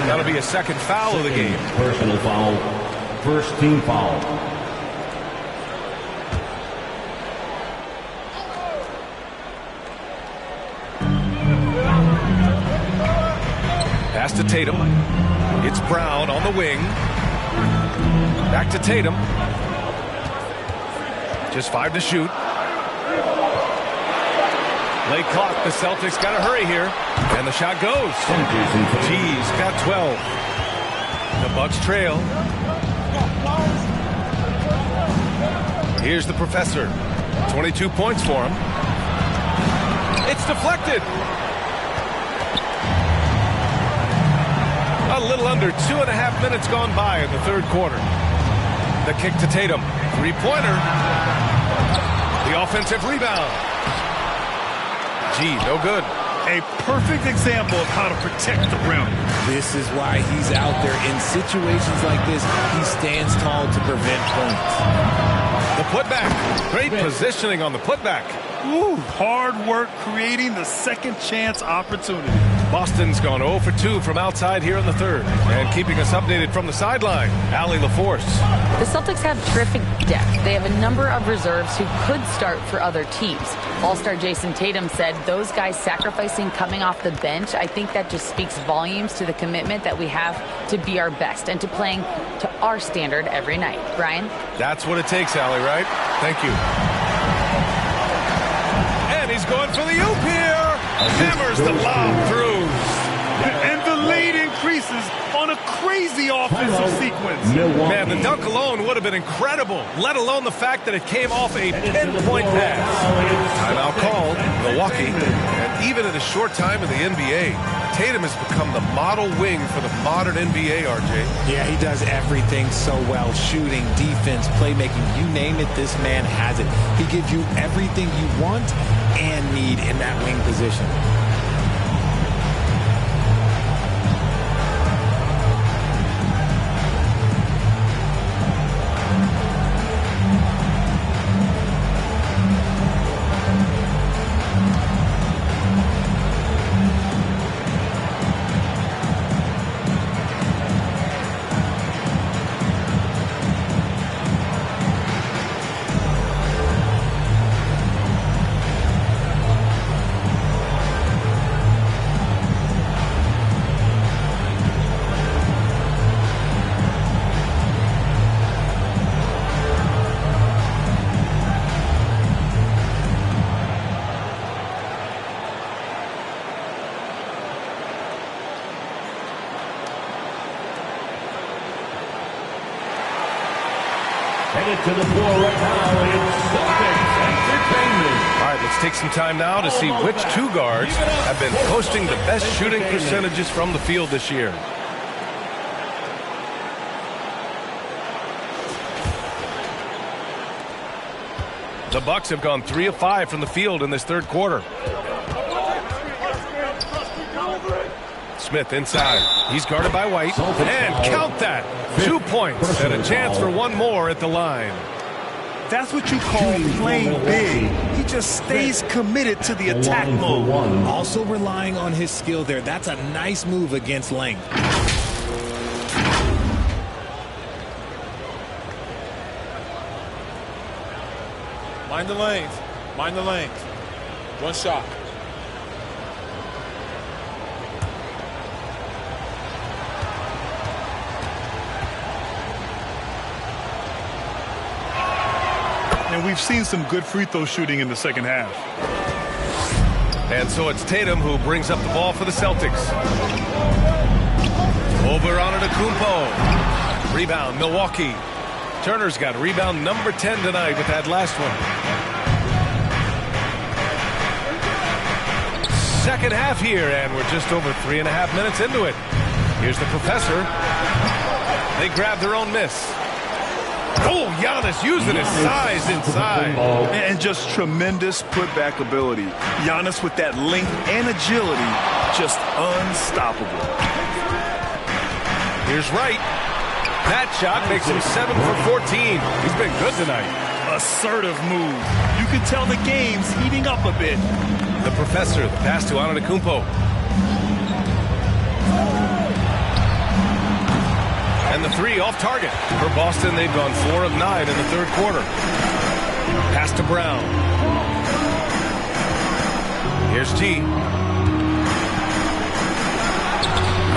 That'll be a second foul of the game. Personal foul, first team foul. Pass to Tatum. It's Brown on the wing. Back to Tatum. Just 5 to shoot. Late clock, the Celtics got to hurry here. And the shot goes. G's got 12. The Bucks trail. Here's the Professor. 22 points for him. It's deflected. A little under 2.5 minutes gone by in the third quarter. The kick to Tatum. 3-pointer. The offensive rebound. Gee, no good. A perfect example of how to protect the rim. This is why he's out there. In situations like this, he stands tall to prevent points. The putback. Great positioning on the putback. Ooh, hard work creating the second chance opportunity. Boston's gone 0 for 2 from outside here in the third. And keeping us updated from the sideline, Allie LaForce. The Celtics have terrific depth. They have a number of reserves who could start for other teams. All-star Jason Tatum said those guys sacrificing coming off the bench, I think that just speaks volumes to the commitment that we have to be our best and to playing to our standard every night. Brian? That's what it takes, Allie, right? Thank you. And he's going for the oop here. Hammers the lob through. And the lead increases on a crazy offensive sequence. Man, the dunk alone would have been incredible, let alone the fact that it came off a pinpoint pass. Timeout called, Milwaukee. And even in a short time in the NBA, Tatum has become the model wing for the modern NBA, RJ. Yeah, he does everything so well. Shooting, defense, playmaking, you name it, this man has it. He gives you everything you want and need in that wing position. Headed to the floor right now, it's Celtics Entertainment. All right, let's take some time now to see which two guards have been posting the best shooting percentages from the field this year. The Bucks have gone 3 of 5 from the field in this third quarter. Smith inside. He's guarded by White. And count that. 2 points and a chance for one more at the line. That's what you call playing big. He just stays committed to the attack mode. Also relying on his skill there. That's a nice move against length. Mind the lanes. Mind the lanes. One shot. And we've seen some good free throw shooting in the second half. And so it's Tatum who brings up the ball for the Celtics. Over on Antetokounmpo. Rebound, Milwaukee. Turner's got rebound number 10 tonight with that last one. Second half here, and we're just over 3.5 minutes into it. Here's the professor. They grab their own miss. Oh, Giannis using his size inside. And just tremendous putback ability. Giannis with that length and agility, just unstoppable. Here's Wright. That shot makes him 7 for 14. He's been good tonight. Assertive move. You can tell the game's heating up a bit. The professor, the pass to Antetokounmpo. And the three off target. For Boston, they've gone 4 of 9 in the third quarter. Pass to Brown. Here's G.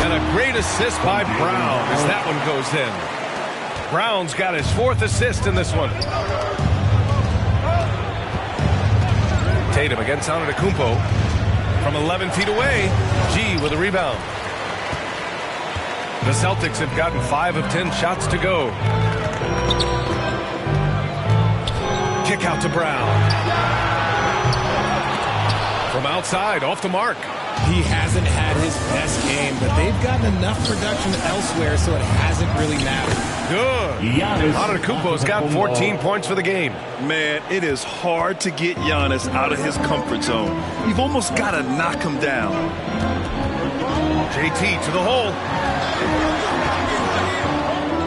And a great assist by Brown as that one goes in. Brown's got his 4th assist in this one. Tatum against Antetokounmpo. From 11 feet away, G with a rebound. The Celtics have gotten 5 of 10 shots to go. Kick out to Brown. From outside, off the mark. He hasn't had his best game, but they've gotten enough production elsewhere, so it hasn't really mattered. Good. Antetokounmpo's got 14 points for the game. Man, it is hard to get Giannis out of his comfort zone. You've almost got to knock him down. JT to the hole.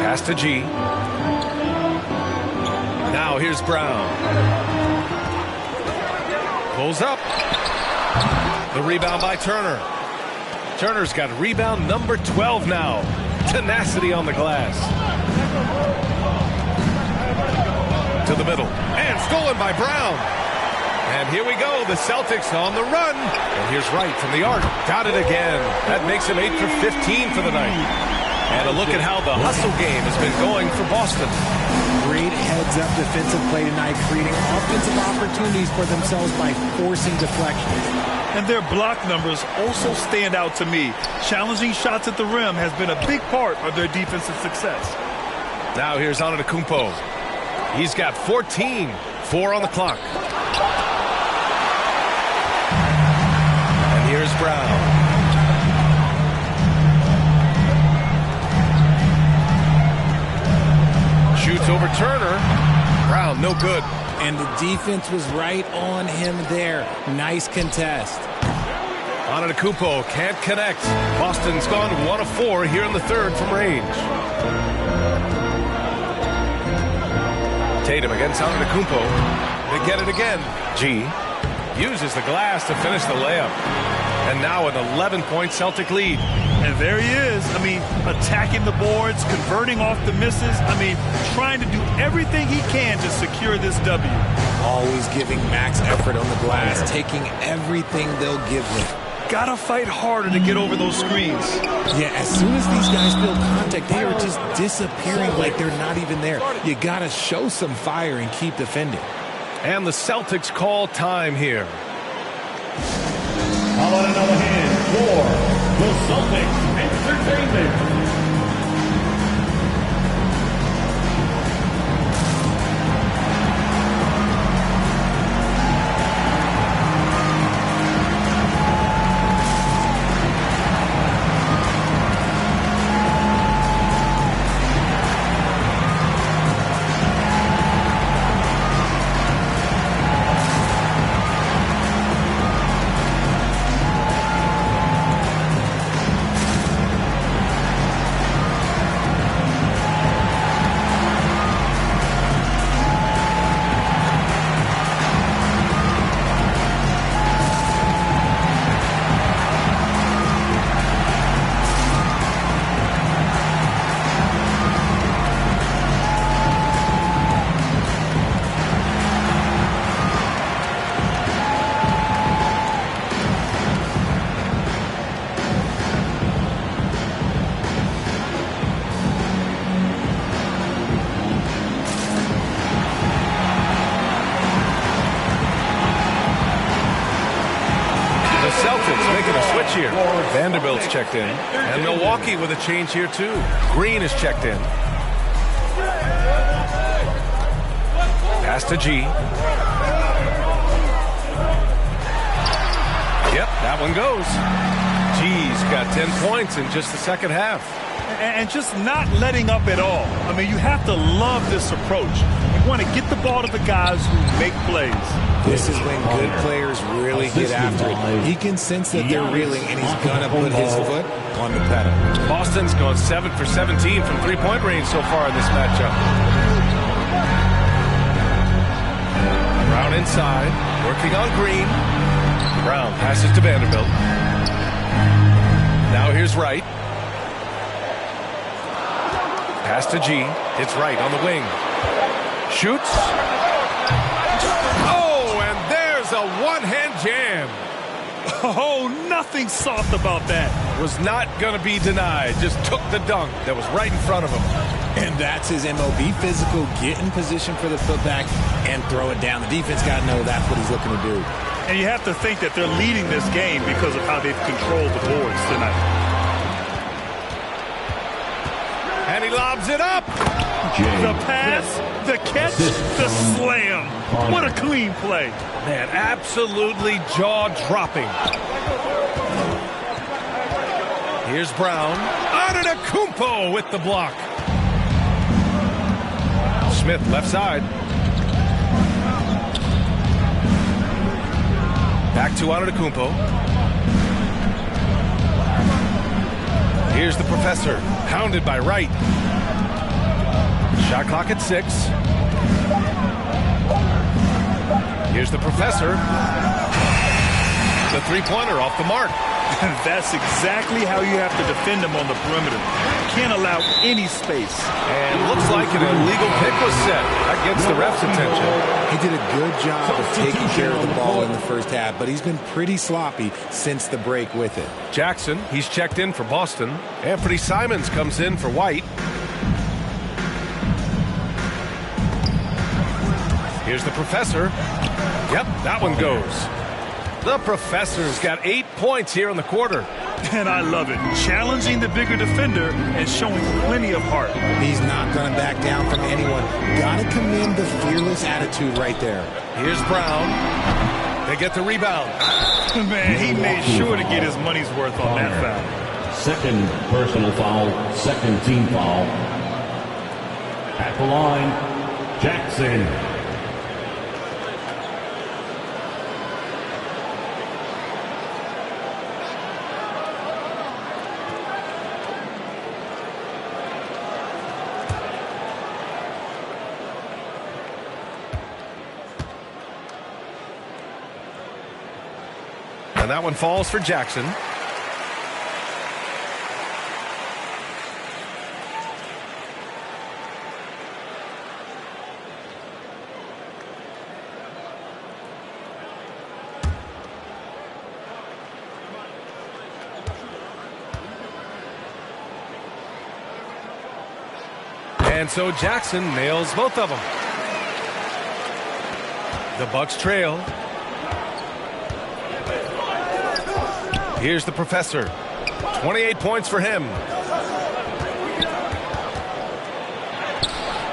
Pass to G. Now here's Brown. Pulls up. The rebound by Turner. Turner's got rebound number 12 now. Tenacity on the glass. To the middle. And stolen by Brown. And here we go. The Celtics on the run. And here's Wright from the arc. Got it again. That makes him 8 for 15 for the night. And a look at how the hustle game has been going for Boston. Great heads-up defensive play tonight, creating offensive opportunities for themselves by forcing deflections. And their block numbers also stand out to me. Challenging shots at the rim has been a big part of their defensive success. Now here's Antetokounmpo. He's got 14. 4 on the clock. And here's Brown. Shoots over Turner. Brown, no good. And the defense was right on him there. Nice contest. Antetokounmpo can't connect. Boston's gone 1 of 4 here in the third from range. Tatum against Antetokounmpo. They get it again. G uses the glass to finish the layup. And now an 11-point Celtic lead. And there he is. I mean, attacking the boards, converting off the misses. I mean, trying to do everything he can to secure this W. Always giving max effort on the glass, taking everything they'll give him. Gotta fight harder to get over those screens. Yeah, as soon as these guys feel contact, they are just disappearing like they're not even there. You gotta show some fire and keep defending. And the Celtics call time here. How about another hand for the Celtics Entertainment? Here. Vanderbilt's checked in. And Milwaukee with a change here, too. Green is checked in. Pass to G. Yep, that one goes. G's got 10 points in just the second half. And just not letting up at all. I mean, you have to love this approach. You want to get the ball to the guys who make plays. This is when good players really get after it. He can sense that they're reeling, and he's going to put his foot on the pedal. Boston's gone 7 for 17 from three-point range so far in this matchup. Brown inside, working on Green. Brown passes to Vanderbilt. Now here's Wright. Pass to G. It's Wright on the wing. Shoots. Oh, and there's a one-hand jam. Oh, nothing soft about that. Was not going to be denied. Just took the dunk that was right in front of him. And that's his MO. Be physical, get in position for the putback, and throw it down. The defense got to know that's what he's looking to do. And you have to think that they're leading this game because of how they've controlled the boards tonight. And he lobs it up. The pass, the catch, the slam. What a clean play. Man, absolutely jaw-dropping. Here's Brown. Antetokounmpo with the block. Smith left side. Back to Antetokounmpo. Here's the professor, pounded by Wright. Shot clock at 6. Here's the professor. the three-pointer off the mark. That's exactly how you have to defend him on the perimeter. Can't allow any space. And looks like an illegal pick was set. That gets the ref's attention. He did a good job of taking care of the ball in the first half, but he's been pretty sloppy since the break with it. Jackson, he's checked in for Boston. Anthony Simons comes in for White. Here's the professor. Yep, that one goes. The professor's got 8 points here in the quarter. And I love it. Challenging the bigger defender and showing plenty of heart. He's not going to back down from anyone. Got to commend the fearless attitude right there. Here's Brown. They get the rebound. Man, he made sure to get his money's worth on that foul. Second personal foul, second team foul. At the line, Jackson. And that one falls for Jackson. And so Jackson nails both of them. The Bucks trail. Here's the professor. 28 points for him.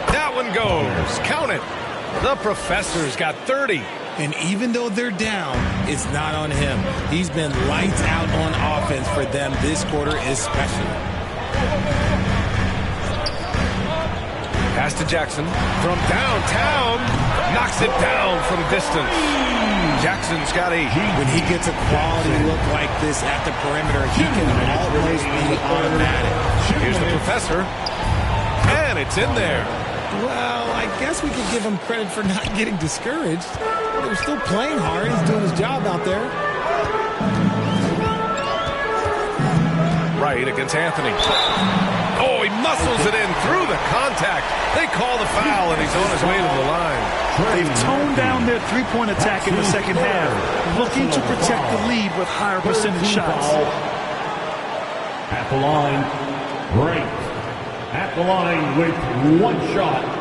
That one goes. Count it. The professor's got 30. And even though they're down, it's not on him. He's been lights out on offense for them this quarter especially. Pass to Jackson from downtown. Knocks it down from distance. Jackson's got 8. When he gets a quality look like this at the perimeter, he can almost be automatic. Here's the professor. And it's in there. Well, I guess we could give him credit for not getting discouraged. They're still playing hard. He's doing his job out there. Right against Anthony. Oh, he muscles it in through the contact. They call the foul, and he's on his way to the line. They've toned down their three-point attack in the second half, looking to protect the lead with higher percentage shots. At the line, Great. At the line with 1 shot.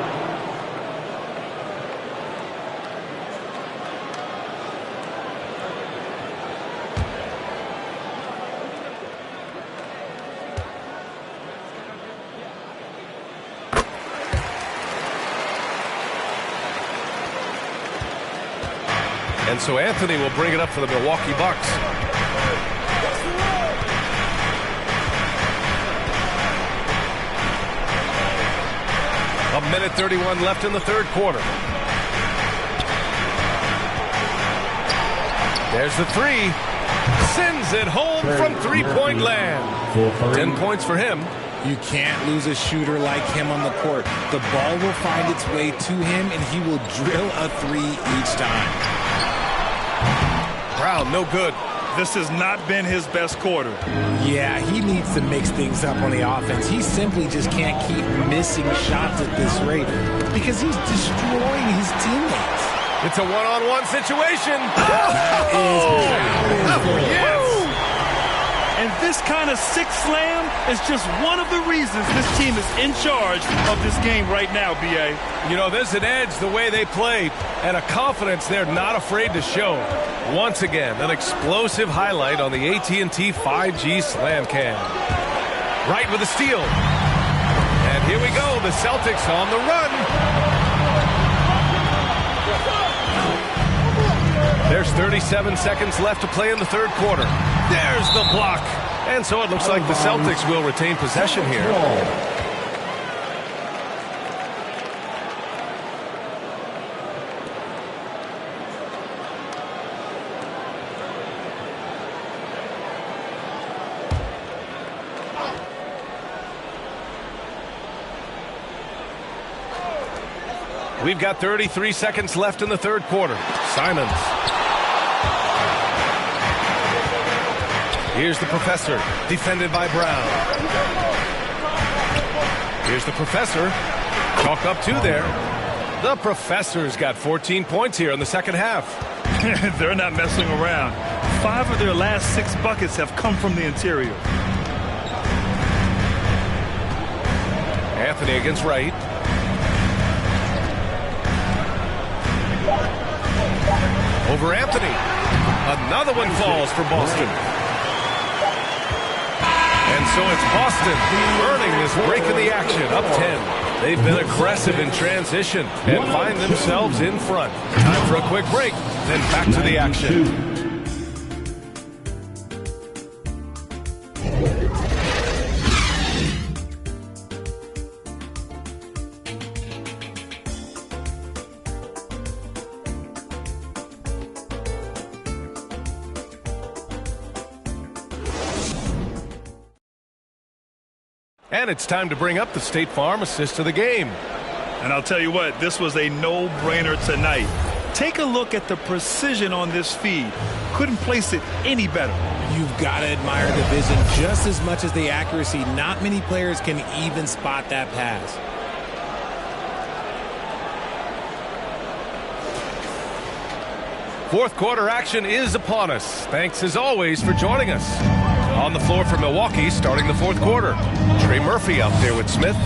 And so Anthony will bring it up for the Milwaukee Bucks. A minute 31 left in the third quarter. There's the three. Sends it home from three-point land. 10 points for him. You can't lose a shooter like him on the court. The ball will find its way to him, and he will drill a three each time. Brown, no good. This has not been his best quarter. Yeah, he needs to mix things up on the offense. He simply just can't keep missing shots at this rate because he's destroying his teammates. It's a one-on-one situation. Yes! And this kind of sick slam is just one of the reasons this team is in charge of this game right now, B.A. You know, there's an edge the way they play and a confidence they're not afraid to show. Once again, an explosive highlight on the AT&T 5G Slam Cam. Right with the steal. And here we go, the Celtics on the run. There's 37 seconds left to play in the third quarter. There's the block. And so it looks like the Celtics will retain possession here. We've got 33 seconds left in the third quarter. Simons. Here's the Professor, defended by Brown. Here's the Professor. Chalk up 2 there. The Professor's got 14 points here in the second half. They're not messing around. 5 of their last 6 buckets have come from the interior. Anthony against Wright. Over Anthony. Another one falls for Boston. And so it's Boston earning this break in the action, up 10. They've been aggressive in transition and find themselves in front. Time for a quick break, then back to the action. And it's time to bring up the State Farm assist of the game. And I'll tell you what, this was a no-brainer tonight. Take a look at the precision on this feed. Couldn't place it any better. You've got to admire the vision just as much as the accuracy. Not many players can even spot that pass. Fourth quarter action is upon us. Thanks as always for joining us. On the floor for Milwaukee starting the fourth quarter. Trey Murphy out there with Smith.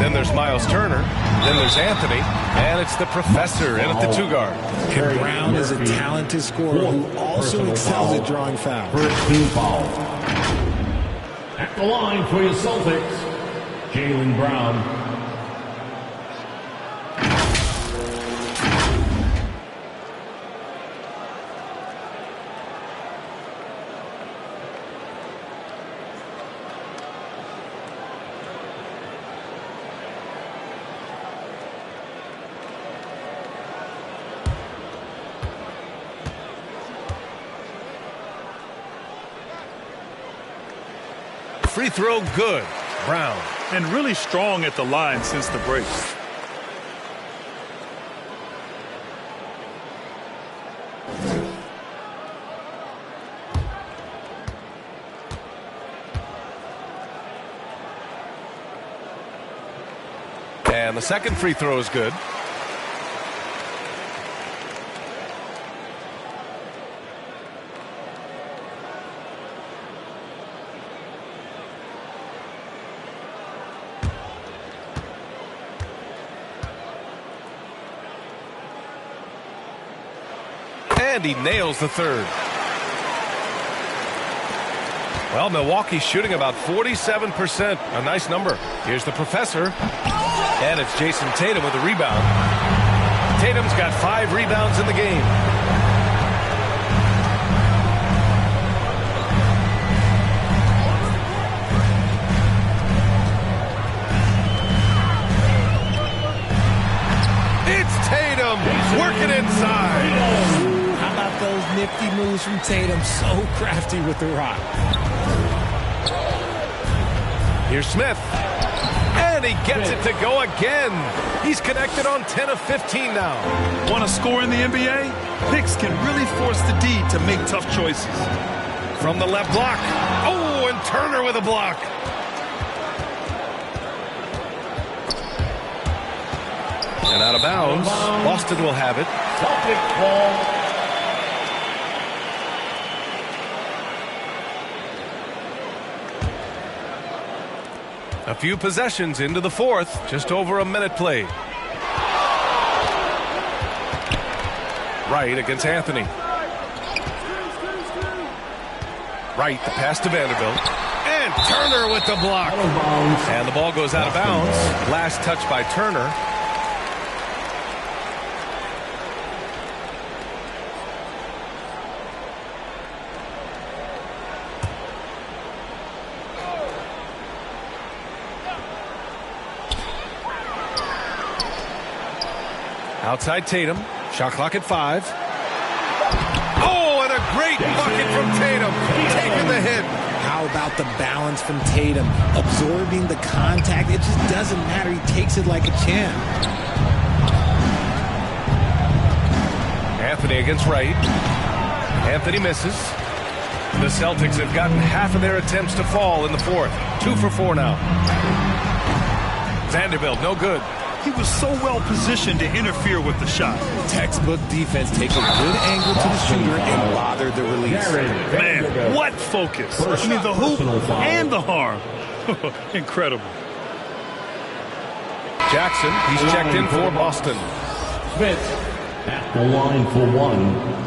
Then there's Miles Turner. Then there's Anthony. And it's the Professor in at the 2-guard. And Brown is a talented scorer who also excels at drawing fouls. First team foul. At the line for your Celtics, Jaylen Brown. Free throw good. Brown. And really strong at the line since the break. And the second free throw is good. And he nails the third. Well, Milwaukee's shooting about 47%. A nice number. Here's the Professor. And it's Jason Tatum with a rebound. Tatum's got 5 rebounds in the game. It's Tatum working inside. How about those nifty moves from Tatum? So crafty with the rock. Here's Smith. And he gets it to go again. He's connected on 10 of 15 now. Want to score in the NBA? Picks can really force the D to make tough choices. From the left block. Oh, and Turner with a block. And out of bounds. Boston will have it. Celtic ball. A few possessions into the fourth. Just over a minute played. Wright against Anthony. Wright, the pass to Vanderbilt. And Turner with the block. And the ball goes out of bounds. Last touch by Turner. Outside Tatum. Shot clock at 5. Oh, and a great bucket from Tatum. Taking the hit. How about the balance from Tatum? Absorbing the contact. It just doesn't matter. He takes it like a champ. Anthony against Wright. Anthony misses. The Celtics have gotten half of their attempts to fall in the fourth. 2 for 4 now. Vanderbilt, no good. He was so well positioned to interfere with the shot. Textbook defense. Take a good angle to the shooter and bother the release. Man, what focus. I mean, the hoop and the harm. Incredible. Jackson, he's checked in for Boston. Smith at the line for 1.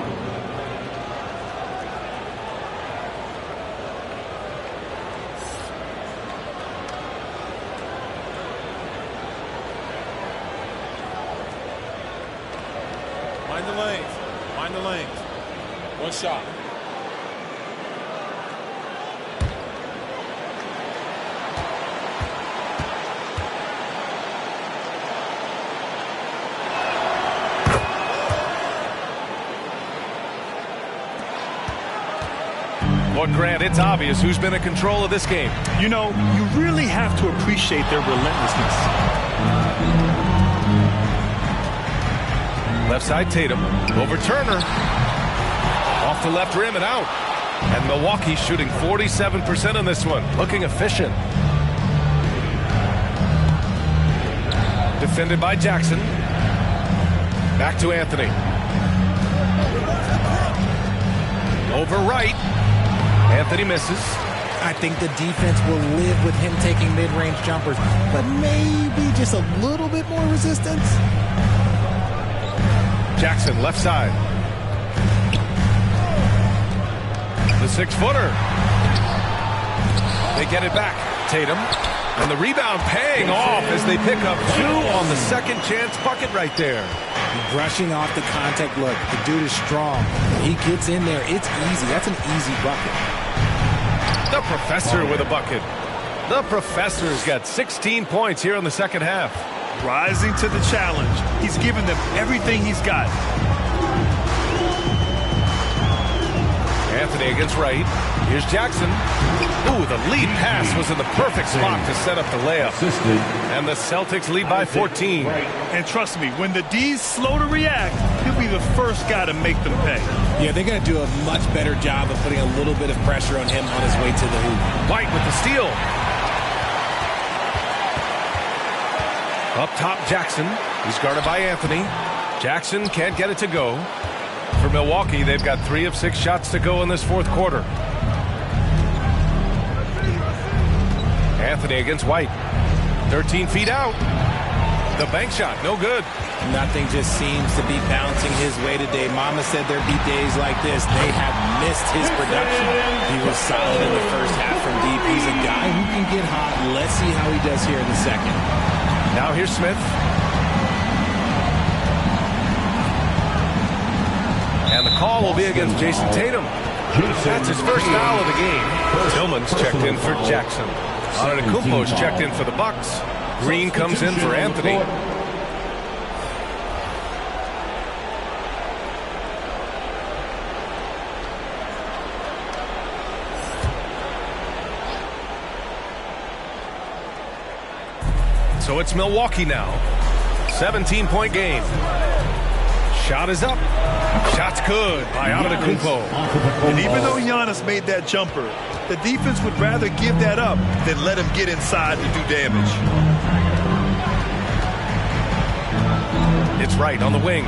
Mind the lanes. One shot. Lord Grant, it's obvious who's been in control of this game. You know, you really have to appreciate their relentlessness. Left side Tatum, over Turner. Off the left rim and out. And Milwaukee shooting 47% on this one. Looking efficient. Defended by Jackson. Back to Anthony. Over Wright. Anthony misses. I think the defense will live with him taking mid-range jumpers, but maybe just a little bit more resistance. Jackson, left side. The 6-footer. They get it back. Tatum. And the rebound paying off as they pick up 2 on the second chance bucket right there. Brushing off the contact look. The dude is strong. He gets in there. It's easy. That's an easy bucket. The Professor with a bucket. The Professor's got 16 points here in the second half. Rising to the challenge. He's given them everything he's got. Anthony against Wright. Here's Jackson. Ooh, the lead pass was in the perfect spot to set up the layup. And the Celtics lead by 14. And trust me, when the D's slow to react, he'll be the first guy to make them pay. Yeah, they're going to do a much better job of putting a little bit of pressure on him on his way to the hoop. White with the steal. Up top, Jackson. He's guarded by Anthony. Jackson can't get it to go. For Milwaukee, they've got 3 of 6 shots to go in this fourth quarter. Anthony against White. 13 feet out. The bank shot, no good. Nothing just seems to be bouncing his way today. Mama said there'd be days like this. They have missed his production. He was solid in the first half from deep. He's a guy who can get hot. Let's see how he does here in the second. Now here's Smith. And the call will be against Jason Tatum. That's his first foul of the game. Tillman's checked in for Jackson. Antetokounmpo's checked in for the Bucks. Green comes in for Anthony. So it's Milwaukee now. 17-point game. Shot is up. Shot's good by Antetokounmpo. And even though Giannis made that jumper, the defense would rather give that up than let him get inside to do damage. It's Wright on the wing.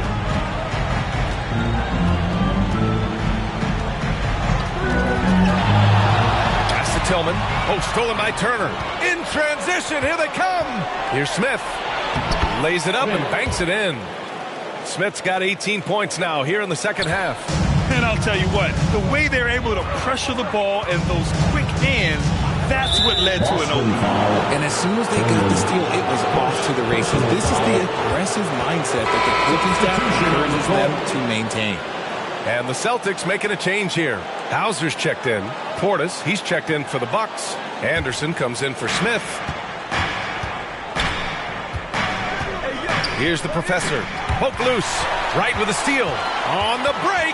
Pass to Tillman. Oh, stolen by Turner. In transition, here they come. Here's Smith. Lays it up and banks it in. Smith's got 18 points now here in the second half. And I'll tell you what, the way they're able to pressure the ball and those quick hands, that's what led to an open. And as soon as they got the steal, it was off to the races. This is the aggressive mindset that the coaching staff encourages them to maintain. And the Celtics making a change here. Hauser's checked in. Portis, he's checked in for the Bucks. Anderson comes in for Smith. Here's the Professor. Poke loose. Right with a steal. On the break.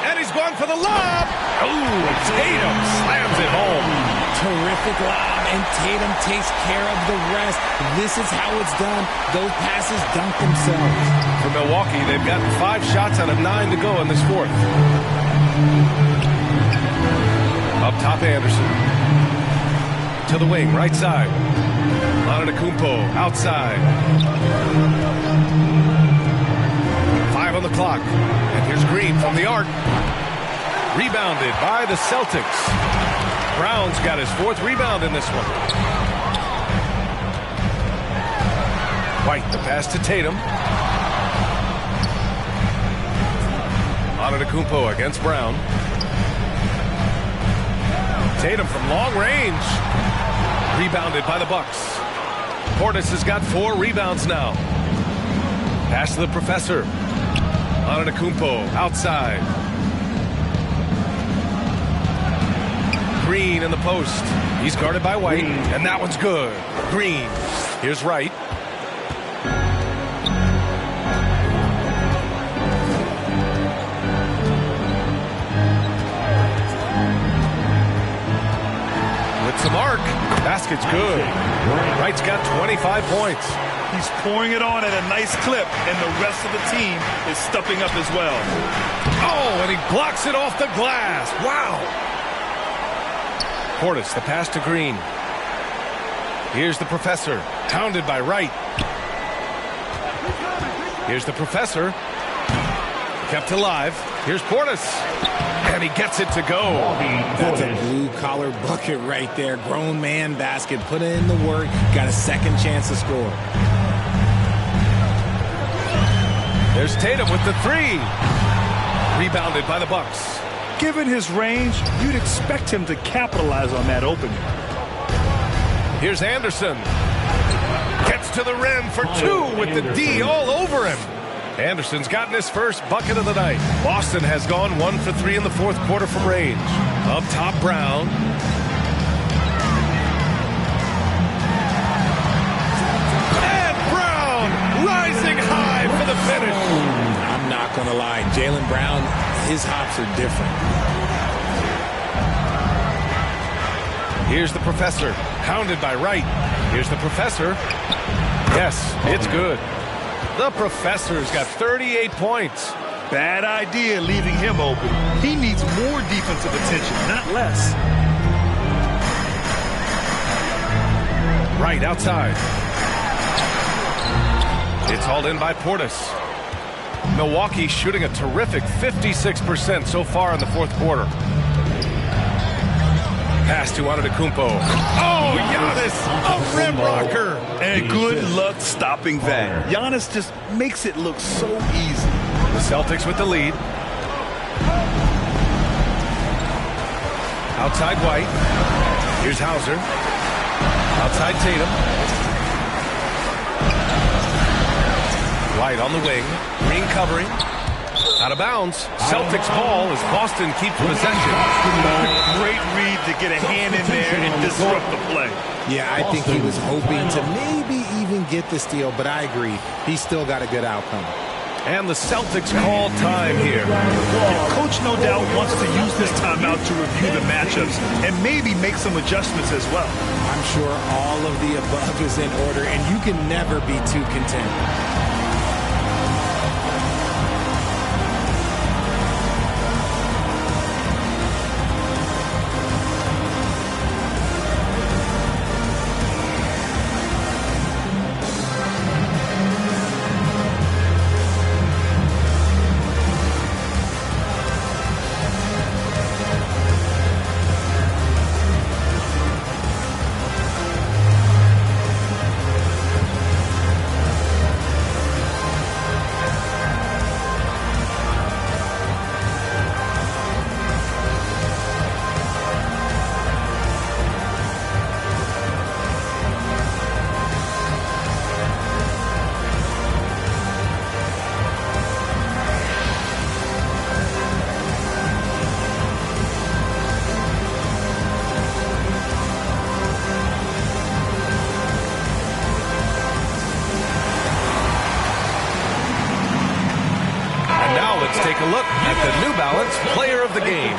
And he's going for the lob. Ooh, Tatum slams it home. Terrific lob, and Tatum takes care of the rest. This is how it's done. Those passes dunk themselves. For Milwaukee, they've got 5 shots out of 9 to go in this fourth. Up top, Anderson. To the wing, right side. Antetokounmpo, outside. 5 on the clock. And here's Green from the arc. Rebounded by the Celtics. Brown's got his 4th rebound in this one. White, the pass to Tatum. Antetokounmpo against Brown. Tatum from long range. Rebounded by the Bucks. Portis has got 4 rebounds now. Pass to the Professor. Antetokounmpo outside. Green in the post. He's guarded by White, and that one's good. Green. Here's Wright. With some arc. Basket's good. Wright's got 25 points. He's pouring it on at a nice clip, and the rest of the team is stepping up as well. Oh, and he blocks it off the glass. Wow. Portis, the pass to Green. Here's the Professor, hounded by Wright. Here's the Professor, kept alive. Here's Portis, and he gets it to go. That's a blue-collar bucket right there. Grown man basket, put in the work, got a second chance to score. There's Tatum with the 3. Rebounded by the Bucks. Given his range, you'd expect him to capitalize on that opening. Here's Anderson. Gets to the rim for 2 with the D all over him. Anderson's gotten his first bucket of the night. Boston has gone 1 for 3 in the 4th quarter from range. Up top, Brown. And Brown rising high for the finish. I'm not going to lie. Jaylen Brown, his hops are different. Here's the Professor, hounded by Wright. Here's the Professor. Yes, it's good. The Professor's got 38 points. Bad idea leaving him open. He needs more defensive attention, not less. Right outside. It's hauled in by Portis. Milwaukee shooting a terrific 56% so far in the 4th quarter. Pass to Antetokounmpo. Oh, Giannis, a rim rocker. And good luck stopping that. Giannis just makes it look so easy. The Celtics with the lead. Outside White. Here's Hauser. Outside Tatum. White on the wing. Green covering. Out of bounds. Celtics ball as Boston keeps possession. Great read to get a hand in there and disrupt the play. Yeah, I think he was hoping to maybe even get the steal, but I agree. He's still got a good outcome. And the Celtics call time here. Coach no doubt wants to use this timeout to review the matchups and maybe make some adjustments as well. I'm sure all of the above is in order, and you can never be too content. Take a look at the New Balance Player of the Game.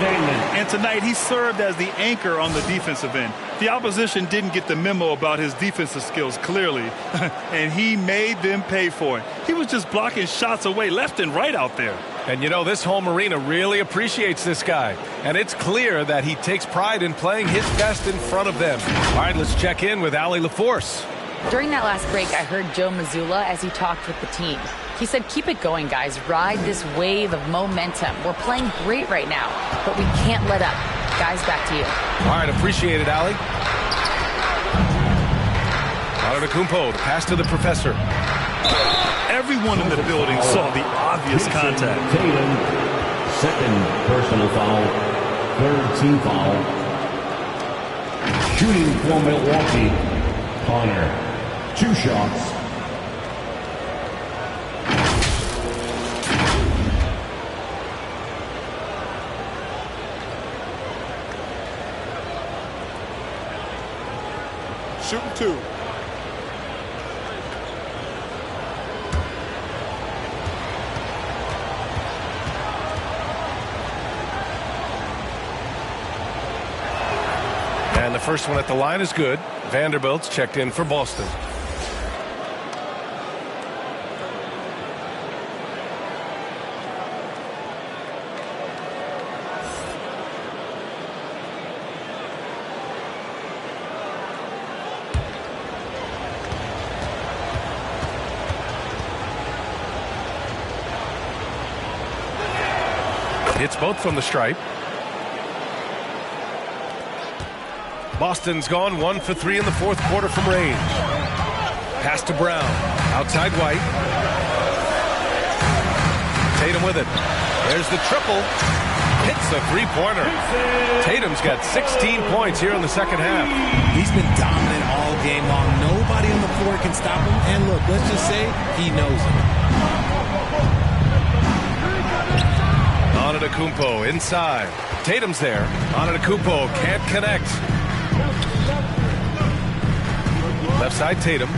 And tonight he served as the anchor on the defensive end. The opposition didn't get the memo about his defensive skills clearly, and he made them pay for it. He was just blocking shots away left and right out there. And you know, this home arena really appreciates this guy. And it's clear that he takes pride in playing his best in front of them. All right, let's check in with Allie LaForce. During that last break, I heard Joe Mazzulla as he talked with the team. He said, keep it going, guys. Ride this wave of momentum. We're playing great right now, but we can't let up. Guys, back to you. All right, appreciate it, Allie. Antetokounmpo, the pass to the professor. Everyone in the building saw the obvious contact. Tatum, second personal foul, third team foul. Shooting for Milwaukee, Connor. 2 shots. Shooting 2. And the first one at the line is good. Vanderbilt's checked in for Boston. Hits both from the stripe. Boston's gone 1 for 3 in the fourth quarter from range. Pass to Brown. Outside White. Tatum with it. There's the triple. Hits the three-pointer. Tatum's got 16 points here in the second half. He's been dominant all game long. Nobody on the floor can stop him. And look, let's just say he knows it. Antetokounmpo inside. Tatum's there. Antetokounmpo can't connect. Left side Tatum.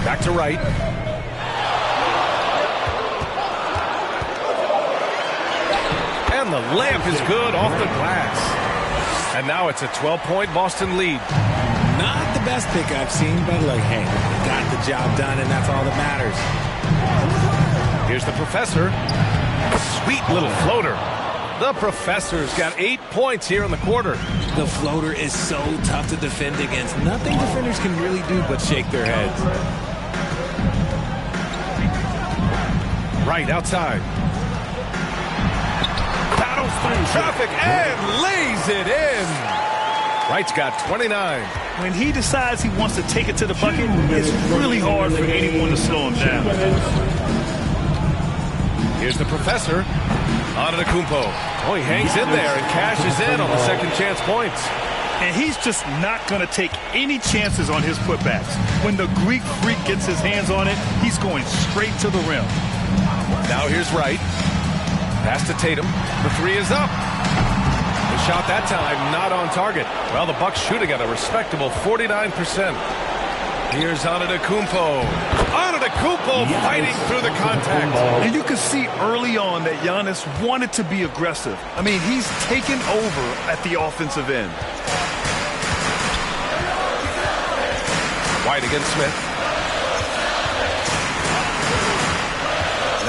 Back to right. And the layup is good off the glass. And now it's a 12-point Boston lead. Not the best pick I've seen, but like, hey, got the job done, and that's all that matters. Here's the professor. A sweet little floater. The professor's got 8 points here in the quarter. The floater is so tough to defend against. Nothing defenders can really do but shake their heads. Right outside. Battles through traffic and lays it in. Wright's got 29. When he decides he wants to take it to the bucket, it's really hard for anyone to slow him down. Here's the professor. Antetokounmpo. Oh, he hangs in there and cashes in on the second chance points. And he's just not going to take any chances on his putbacks. When the Greek freak gets his hands on it, he's going straight to the rim. Now here's Wright. Pass to Tatum. The three is up. The shot that time not on target. Well, the Bucks shooting at a respectable 49%. Here's Antetokounmpo. Antetokounmpo fighting through the contact. And you can see early on that Giannis wanted to be aggressive. I mean, he's taken over at the offensive end. White against Smith.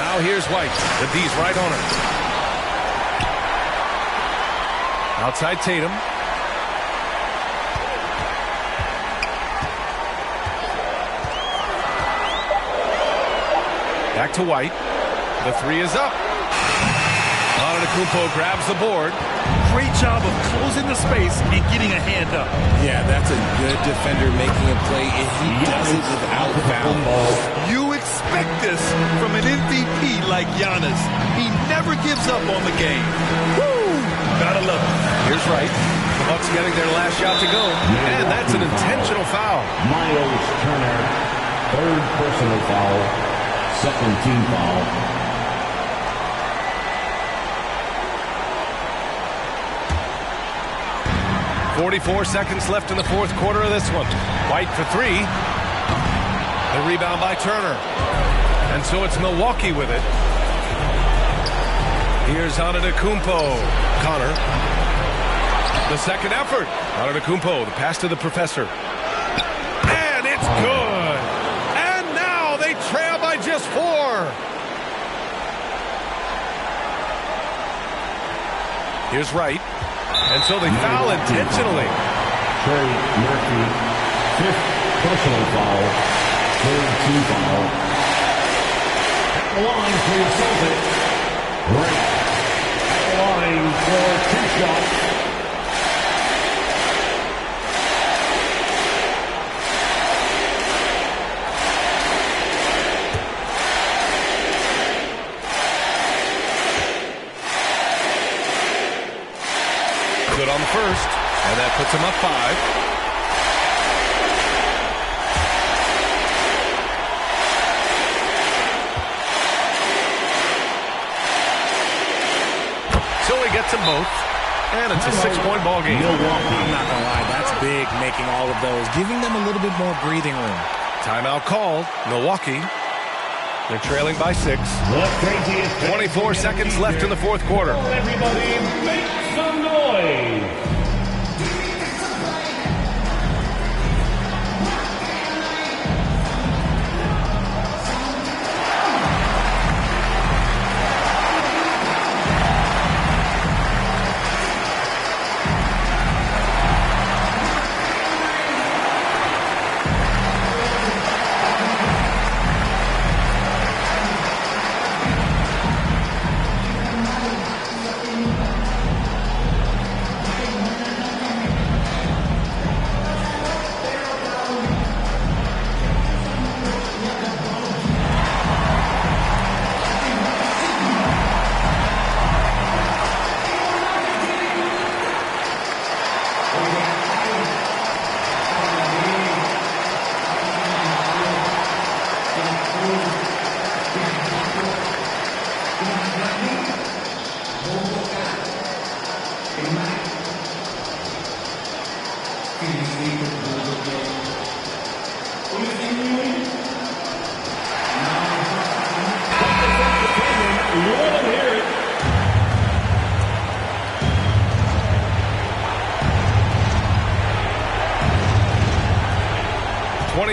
Now here's White. The D's right on her. Outside Tatum. Back to White. The three is up. Antetokounmpo grabs the board. Great job of closing the space and getting a hand up. Yeah, that's a good defender making a play, and he does it without foul. You expect this from an MVP like Giannis. He never gives up on the game. Woo! Gotta love it. Here's Wright. The Bucks getting their last shot to go. And that's an intentional foul. Miles Turner, third personal foul, second team foul. 44 seconds left in the fourth quarter of this one. White for three. The rebound by Turner. And so it's Milwaukee with it. Here's Antetokounmpo. Connor. The second effort. Antetokounmpo, the pass to the professor. And it's That's good. And now they trail by just 4. Here's Wright. And so they foul intentionally. Trey Murphy, 5th personal foul, 3rd team foul. At the line for your Celtics, Wright. At the line for 2 shots. Good on the first, and that puts him up 5. So he gets them both, and it's a 6-point ball game. I'm not going to lie, that's big, making all of those, giving them a little bit more breathing room. Timeout called. Milwaukee. They're trailing by 6. 24 seconds left in the 4th quarter. Everybody make some noise.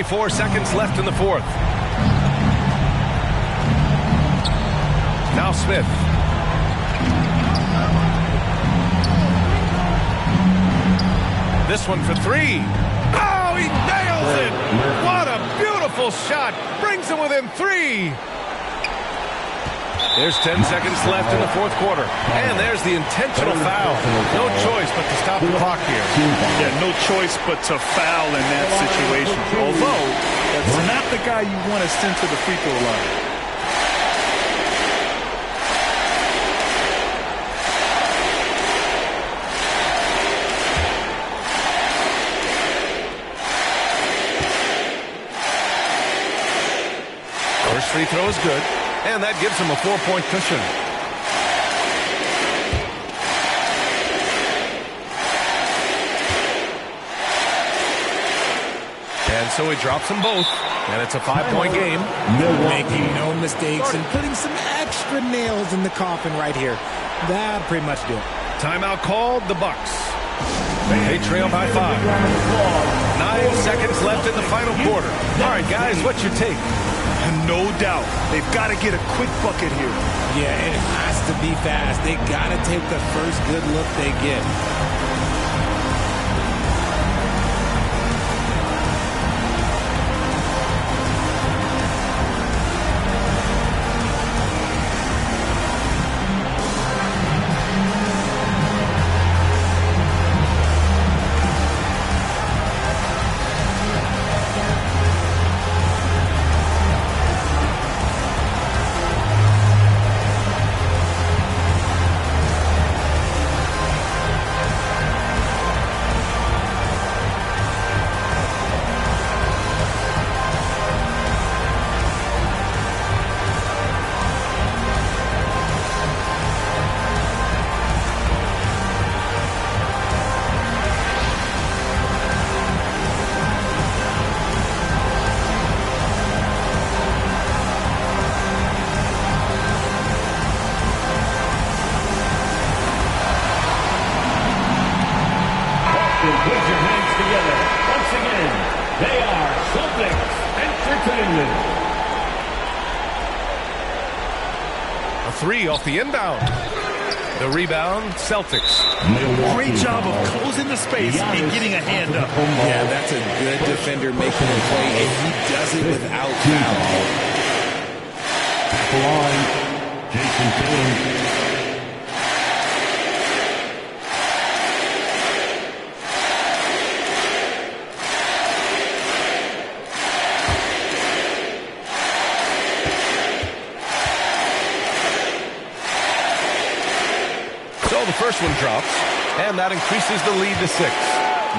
Four seconds left in the 4th. Now Smith. This one for 3. Oh, he nails it! What a beautiful shot! Brings him within 3. There's 10 seconds left in the 4th quarter. And there's the intentional foul. No choice but to stop the clock here. Yeah, no choice but to foul in that situation. Although, that's not the guy you want to send to the free throw line. First free throw is good. And that gives him a 4-point cushion. And so he drops them both. And it's a 5-point game. Making no mistakes and putting some extra nails in the coffin right here. That pretty much do it. Timeout called, the Bucks. They trail by 5. 9 seconds left in the final quarter. All right, guys, what's your take? No doubt. They've got to get a quick bucket here. Yeah, it has to be fast. They got to take the first good look they get. Put your hands together. Once again, they are Celtics. A three off the inbound. The rebound, Celtics. Great job of closing the space and getting a hand up. Yeah, that's a good defender making a play, and he does it without foul. At the line, Jason Tatum. So the first one drops, and that increases the lead to 6.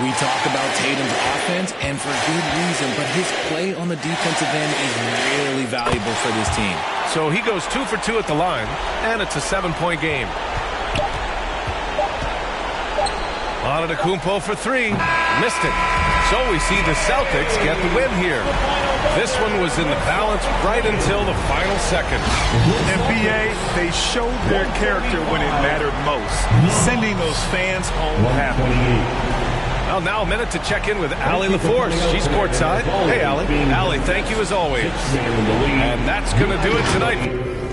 We talk about Tatum's offense, and for good reason, but his play on the defensive end is really valuable for this team. So he goes 2 for 2 at the line, and it's a 7-point game. Antetokounmpo for 3. Missed it. So we see the Celtics get the win here. This one was in the balance right until the final second. And B.A., they showed their character when it mattered most, sending those fans home happy. Well, now a minute to check in with Allie LaForce. She's courtside. Hey, Allie. Allie, thank you as always. And that's going to do it tonight.